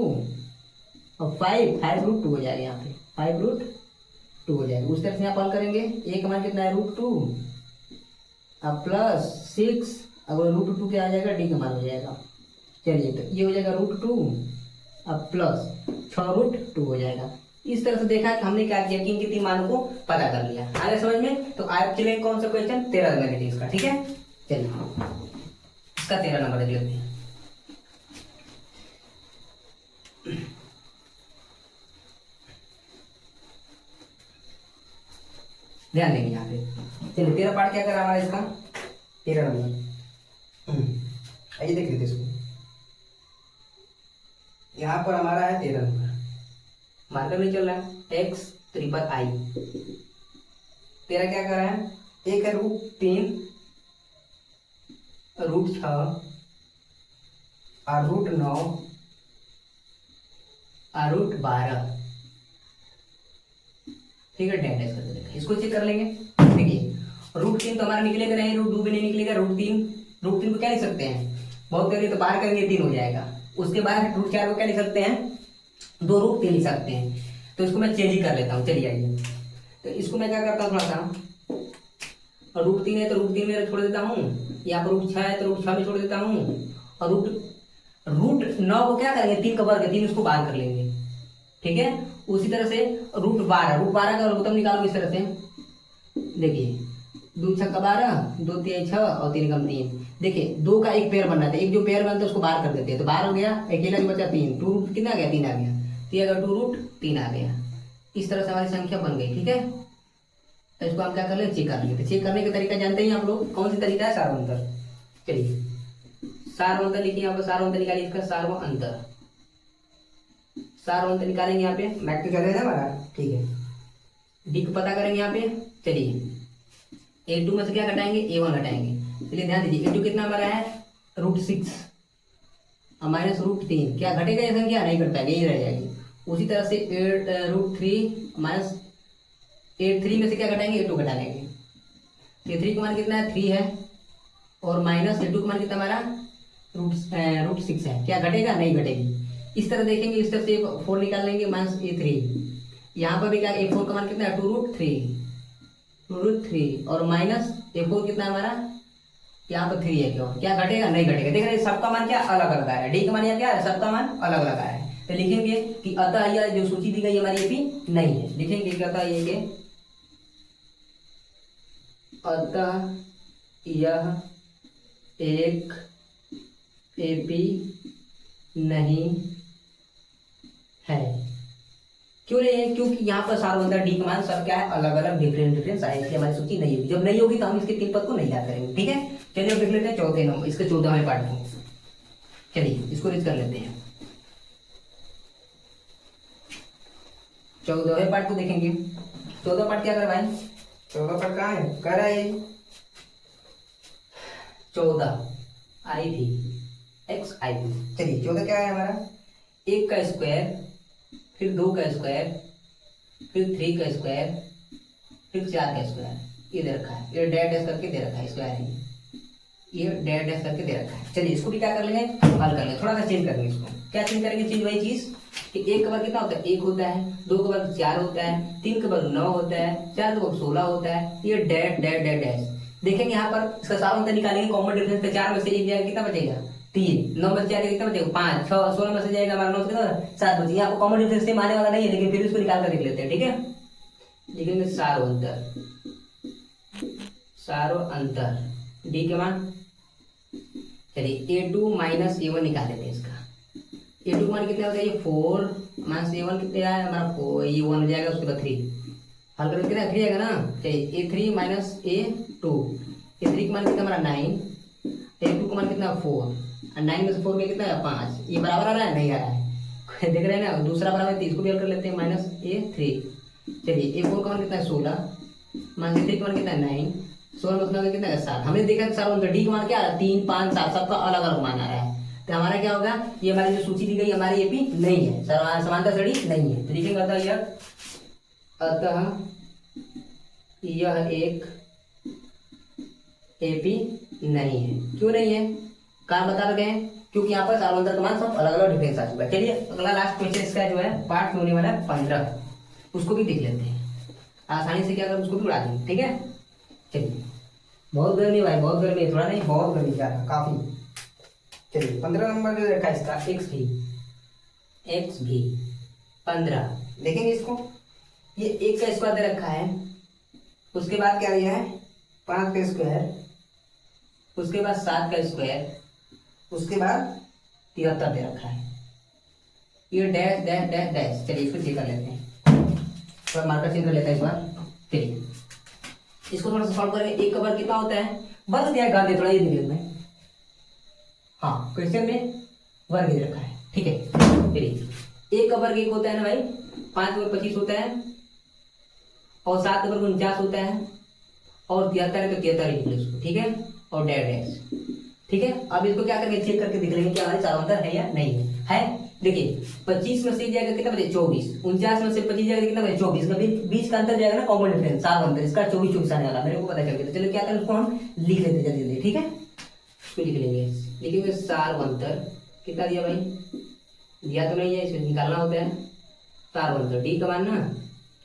और 5√2 हो जाएगा यहाँ पे 5√2 हो जाएगा। उस तरह से यहाँ हल करेंगे। ए का मान कितना है √2 और प्लस 6, अगर √2 क्या आ जाएगा डी का मान हो जाएगा। चलिए तो ये हो जाएगा √2 और प्लस 6√2 हो जाएगा। इस तरह से देखा कि हमने क्या किया कि इनके 3 मानों को पता कर लिया। आगे समझ में? तो आज चलेंगे कौन सा क्वेश्चन 13 नंबर देखिए इसका, ठीक है। चलिए इसका 13 नंबर देख लेते हैं। ध्यान देंगे यहाँ पे। चलिए 13 पार्ट क्या कर रहा हमारा इसका 13 नंबर। आइए देख लेते इसको। यहाँ पर हमारा है 13 नंबर, मार्कर नहीं चल रहा है X∼I। 13 क्या कर रहा है, एक है √3, √6 और √9 और √12, ठीक है। टेंडेंस कर देंगे, इसको चेक कर लेंगे। देखिए √3 तो हमारा निकलेगा नहीं, √2 भी नहीं निकलेगा, √3 को क्या लिख सकते हैं, बहुत करेंगे तो बाहर करेंगे 3 हो जाएगा। उसके बाद √4 को क्या लिख सकते हैं 2√3 लिख सकते हैं। तो इसको मैं चेंज ही कर लेता हूँ। चलिए आइए, तो इसको मैं क्या करता हूँ थोड़ा सा, √3 है तो √3 में छोड़ देता हूँ, यहाँ पर √6 है तो √6 में छोड़ देता हूँ, और √9 को क्या करेंगे 3 का वर्ग है 3, उसको बाहर कर लेंगे, ठीक है। उसी तरह से √12 का लघुत्तम निकालो इस तरह से। देखिए 2 6 12, 2 3 6 और 3 कम 3। देखिए 2 का एक पेयर बनना था, एक जो पेयर बनता है उसको बाहर कर देते हैं, तो बाहर हो गया, अकेला जो बचा 3, 2 कितना आ गया 3 आ गया, तो अगर 2√3 आ गया। इस तरह से हमारी संख्या बन गई, ठीक है। तो इसको हम क्या कर ले चेक कर लेंगे। तो चेक करने का तरीका जानते हैं आप लोग, कौन सी तरीका है सार्वंतर। चलिए सार्वंतर लिखिए, यहाँ पर सार्वंतर निकालिए इसका सार्वंतर निकालेंगे यहाँ पे, मैथ तो चल रहा है हमारा, ठीक है। डी को पता करेंगे यहाँ पे। चलिए A2 में से क्या घटाएंगे A1 घटाएंगे। चलिए ध्यान दीजिए A2 कितना हमारा है √6 और माइनस √3, क्या घटेगा ये संख्या नहीं घट पाएगी, यही रह जाएगी। उसी तरह से √3 माइनस A3 में से क्या घटाएंगे A2 घटा लेंगे। A3 का मान कितना है 3 है और माइनस A2 का मान कितना हमारा √6 है, क्या घटेगा नहीं घटेगी। इस तरह देखेंगे, इस तरह से 4 निकाल लेंगे माइनस A3, यहाँ पर भी क्या A4 का मान कितना है 2√3 और माइनस A4 कितना हमारा यहाँ पर 3 है, क्यों क्या घटेगा नहीं घटेगा। देख रहे हैं सबका मान क्या अलग अलग आ रहा है, डी का मान यहाँ क्या है सबका मान अलग अलग आ रहा है। तो लिखेंगे कि अतः यह जो सूची दी गई हमारी एपी नहीं है, लिखेंगे कि अतः ये के अतः यह एक एपी नहीं है। क्यों नहीं है? क्योंकि यहाँ पर सार बंदा डी का मान सब क्या है, अलग अलग डिफरेंट आए, इसलिए हमारी सूची नहीं होगी। जब नहीं होगी तो हम इसके 3 पद को नहीं याद करेंगे। ठीक है, चलिए अब देख लेते हैं चौथे नंबर, इसके 14वें पार्ट को। चलिए इसको रीड कर लेते हैं। 14वें पार्ट को देखेंगे। 14 पार्ट क्या कर भाई, 14 पार्ट कहाँ है, कर रहा है 14 आई थी एक्स आई थी। चलिए 14 क्या है हमारा, 1 का स्क्वायर, फिर 2 का स्क्वायर, फिर 3 का स्क्वायर, फिर 4 का स्क्वायर, ये दे रखा है, ये डैश डैश करके दे रखा है स्क्वायर है, ये डैश डैश करके दे रखा है। चलिए इसको भी क्या कर लेंगे, हल कर लेंगे, थोड़ा सा चेंज करेंगे इसको। क्या चेंज करेंगे, चीज वही चीज कि 1 का वर्ग कितना होता है, 1 होता है, 2 का वर्ग 4 होता है, 3 का वर्ग 9 होता है, 4 का वर्ग 16 होता है, ये डैश डैश डैश डैश। देखेंगे यहाँ पर इसका सारा अंतर निकालेंगे, कॉमन डिफरेंस का 4 में से 1 जाएगा, कितना बचेगा 3, 9 में से जाएगा कितना बचेगा 5, 6, 16 में से जाएगा हमारा 9 से 7 बचेगा। यहाँ पर कॉमन डिफरेंस सेम आने वाला नहीं है, लेकिन फिर इसको निकाल कर देख लेते हैं। ठीक है, लिखेंगे सारो अंतर, सारो अंतर डी के मान। चलिए A2 माइनस A1 निकाल लेते हैं इसका। A2 का मान कितना होता है, ये 4 माइनस A1 कितना है हमारा 4, ये 1 हो जाएगा, उसके बाद 3 हल करें कितना 3 आएगा ना। चलिए A3 माइनस A2, A3 का मान कितना हमारा 9, A2 का मान कितना 4, और 9 में से 4 में कितना है 5, ये बराबर आ रहा है नहीं आ रहा है देख रहे हैं ना, दूसरा बराबर है, इसको भी हल कर लेते हैं माइनस A3। चलिए A4 का मान कितना है 16, माइनस A3 का मान कितना है 9, 16 मतलब कितना है 7। हमने देखा सारा डी का मान क्या आ रहा है 3, 5, 7 सबका अलग अलग मान आ रहा है। तो हमारा क्या होगा, ये हमारी जो सूची दी गई हमारी एपी नहीं है, समानता श्रेणी नहीं है। तो लिखेंगे अतः यह एक एपी नहीं है। क्यों नहीं है, कारण बता रहे हैं, क्योंकि यहाँ पर सार्वंतर का मान सब अलग अलग डिफरेंस आ चुका है। चलिए अगला लास्ट क्वेश्चन इसका जो है पार्ट में होने वाला है 15, उसको भी देख लेते हैं। आसानी से क्या कर उसको भी उड़ा देंगे। ठीक है, चलिए बहुत गर्मी भाई, बहुत गर्मी है, थोड़ा नहीं बहुत गर्मी जा रहा काफी। चलिए 15 नंबर जो रखा है इसका एक्स भी 15 देखेंगे इसको। ये 1 का स्क्वायर दे रखा है, उसके बाद क्या दिया है 5 का स्क्वायर, उसके बाद 7 का स्क्वायर, उसके बाद 73 दे रखा है, ये डैश डैश डैश डैश। चलिए इसको चेक कर लेते हैं, थोड़ा मार्कर चेंज कर लेते हैं इस बार। चलिए इसको थोड़ा सा सॉल्व करेंगे। 1 का वर्ग कितना होता है, वर्ग दिया गांधी थोड़ा ये निकल में, हाँ क्वेश्चन में वर्ग दे रखा है। ठीक है, चलिए 1 का वर्ग 1 होता है ना भाई, 5 का वर्ग 25 होता है, और 7 का वर्ग 49 होता है, और 73 है तो 73 लिख लो इसको। ठीक है, और डैश डैश। ठीक है, अब इसको क्या करेंगे चेक करके देख लेंगे कि हमारे सार्वंतर है या नहीं है। देखिए 25 में से जाएगा कितना बचे 24, 49 में से 25 जाएगा कितना बचे 24, बीच का अंतर जाएगा ना कॉमन डिफरेंस सार्वंतर, इसका 24 आने वाला मेरे को पता चल गया। तो चलो क्या करें उसको हम लिख लेते जल्दी जल्दी। ठीक है, इसको लिख लेंगे, लिखेंगे सार्वंतर कितना दिया भाई, दिया तो नहीं है, इसको निकालना होता है सार्वंतर डी का मान ना।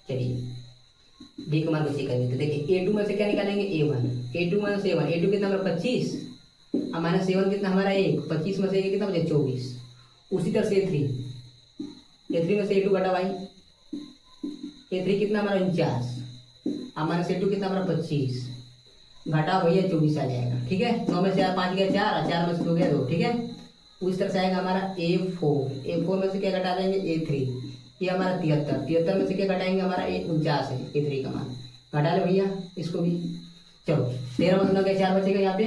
चलिए डी का मान को चेक करेंगे। तो देखिए A2 में से क्या निकालेंगे A1, A2 minus A1, A2 कितना हमारा 25 और माइनस A1 कितना हमारा 1, 25 में से ये कितना बचे 24। उसी तरह से A3 में से A2 घटा भाई, A3 कितना हमारा 49 और माइनस A2 कितना हमारा 25, घटा भैया 24 आ जाएगा। ठीक है, 9 में से 5 गया 4 और 4 में से 2 गया 2। ठीक है, उस तरह से आएगा हमारा A4 में से क्या घटा देंगे A3, ये हमारा 73 में से क्या घटाएंगे हमारा 49 है, A3 का मान घटा ले भैया इसको भी। चलो 13 में 9 गया 4 बचेगा यहाँ पे,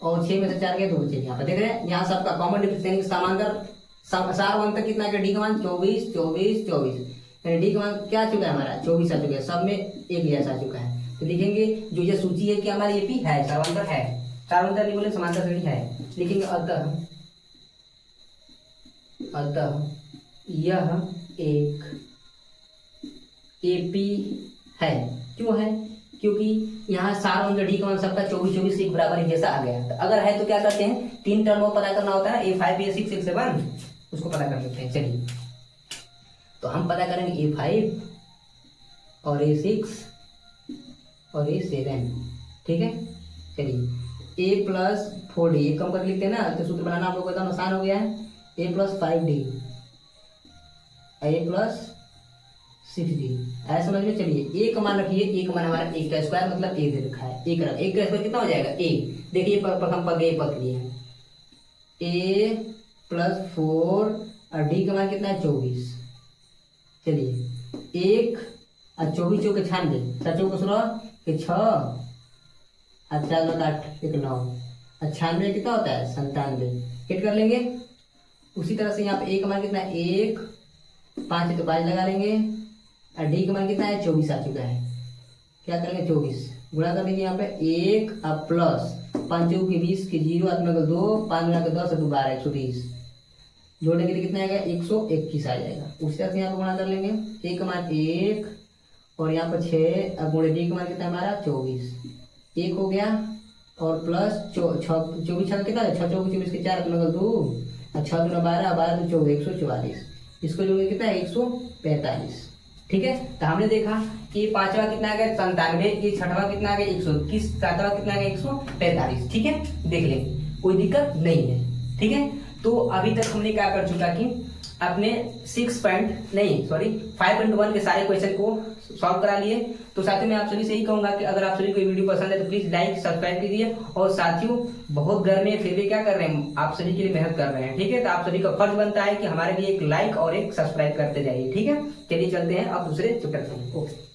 और 6 में से 4 गया 2 बचेगा यहाँ पे। देख रहे हैं यहाँ सबका कॉमन डिफरेंस समांतर सार्वंतर कितना है, डी का मान 24 24 24, यानी डी का मान क्या चुका है हमारा 24 आ चुका है, सब में एक जैसा आ चुका है। तो लिखेंगे जो ये सूची है कि हमारी एपी है, सार्वंतर है, सार्वंतर नहीं बोले समांतर श्रेणी है। लिखेंगे अतः यह एक एपी है। क्यों है, क्योंकि यहाँ सार्वंतर डी का मान सबका 24 24 एक बराबर एक जैसा आ गया। तो अगर है तो क्या करते हैं 3 टर्म पता करना होता है, A5 A6 A7 उसको पता कर लेते हैं। चलिए तो हम पता करेंगे A5 और A6 और A7। ठीक है, चलिए A प्लस 4D कम कर लिखते हैं ना, तो सूत्र बनाना आप लोगों को एकदम आसान हो गया है। A plus 5D a plus 60 ऐसा समझ में। चलिए a का मान रखिए, a का मान हमारा a का स्क्वायर मतलब a दे रखा है, a का स्क्वायर कितना हो जाएगा a। देखिए हम पग a पक लिए हैं, a प्लस 4 और d का मान कितना है 24। चलिए 1 और 24 चौके 96, 7 चौके 16 के 6 और 4 2 8 1 9 और 96 कितना होता है 97। हिट कर लेंगे। उसी तरह से यहाँ पे a का मान कितना है 1, 5 है तो 5 लगा लेंगे और d का मान कितना है 24 आ चुका है। क्या करेंगे 24 गुणा कर देंगे यहाँ पे 1 और प्लस 5 चौक के 20 के 0 आत्मा का 2 5 गुणा का 10 और 12 120 जोड़ेंगे तो कितना आएगा 121 आ जाएगा। उसी तरह से यहाँ पे गुणा कर लेंगे, a का मान 1 और यहाँ पर 6 और गुणे d का मान कितना है हमारा 24 1 हो गया और प्लस 24 छः कितना है 6 चौक 24 के 4 आत्मा का 2 और 6 दूना 12 12 तो 144 इसको जोड़ेंगे कितना है 145। ठीक है, तो हमने देखा कि पांचवा कितना आ गया 97, ये छठवा कितना आ गया 121, सातवां कितना आ गया 145। ठीक है, देख लेंगे कोई दिक्कत नहीं है। ठीक है, तो अभी तक हमने क्या कर चुका कि अपने 5.1 के सारे क्वेश्चन को सॉल्व करा लिए। तो साथियों मैं आप सभी से ही कहूंगा कि अगर आप सभी को वीडियो पसंद है तो प्लीज लाइक सब्सक्राइब कीजिए। और साथियों बहुत गर्मी है फिर भी क्या कर रहे हैं, आप सभी के लिए मेहनत कर रहे हैं। ठीक है, तो आप सभी का फर्ज बनता है कि हमारे लिए एक लाइक और एक सब्सक्राइब करते जाइए। ठीक है, चलिए चलते हैं अब दूसरे चैप्टर में। ओके।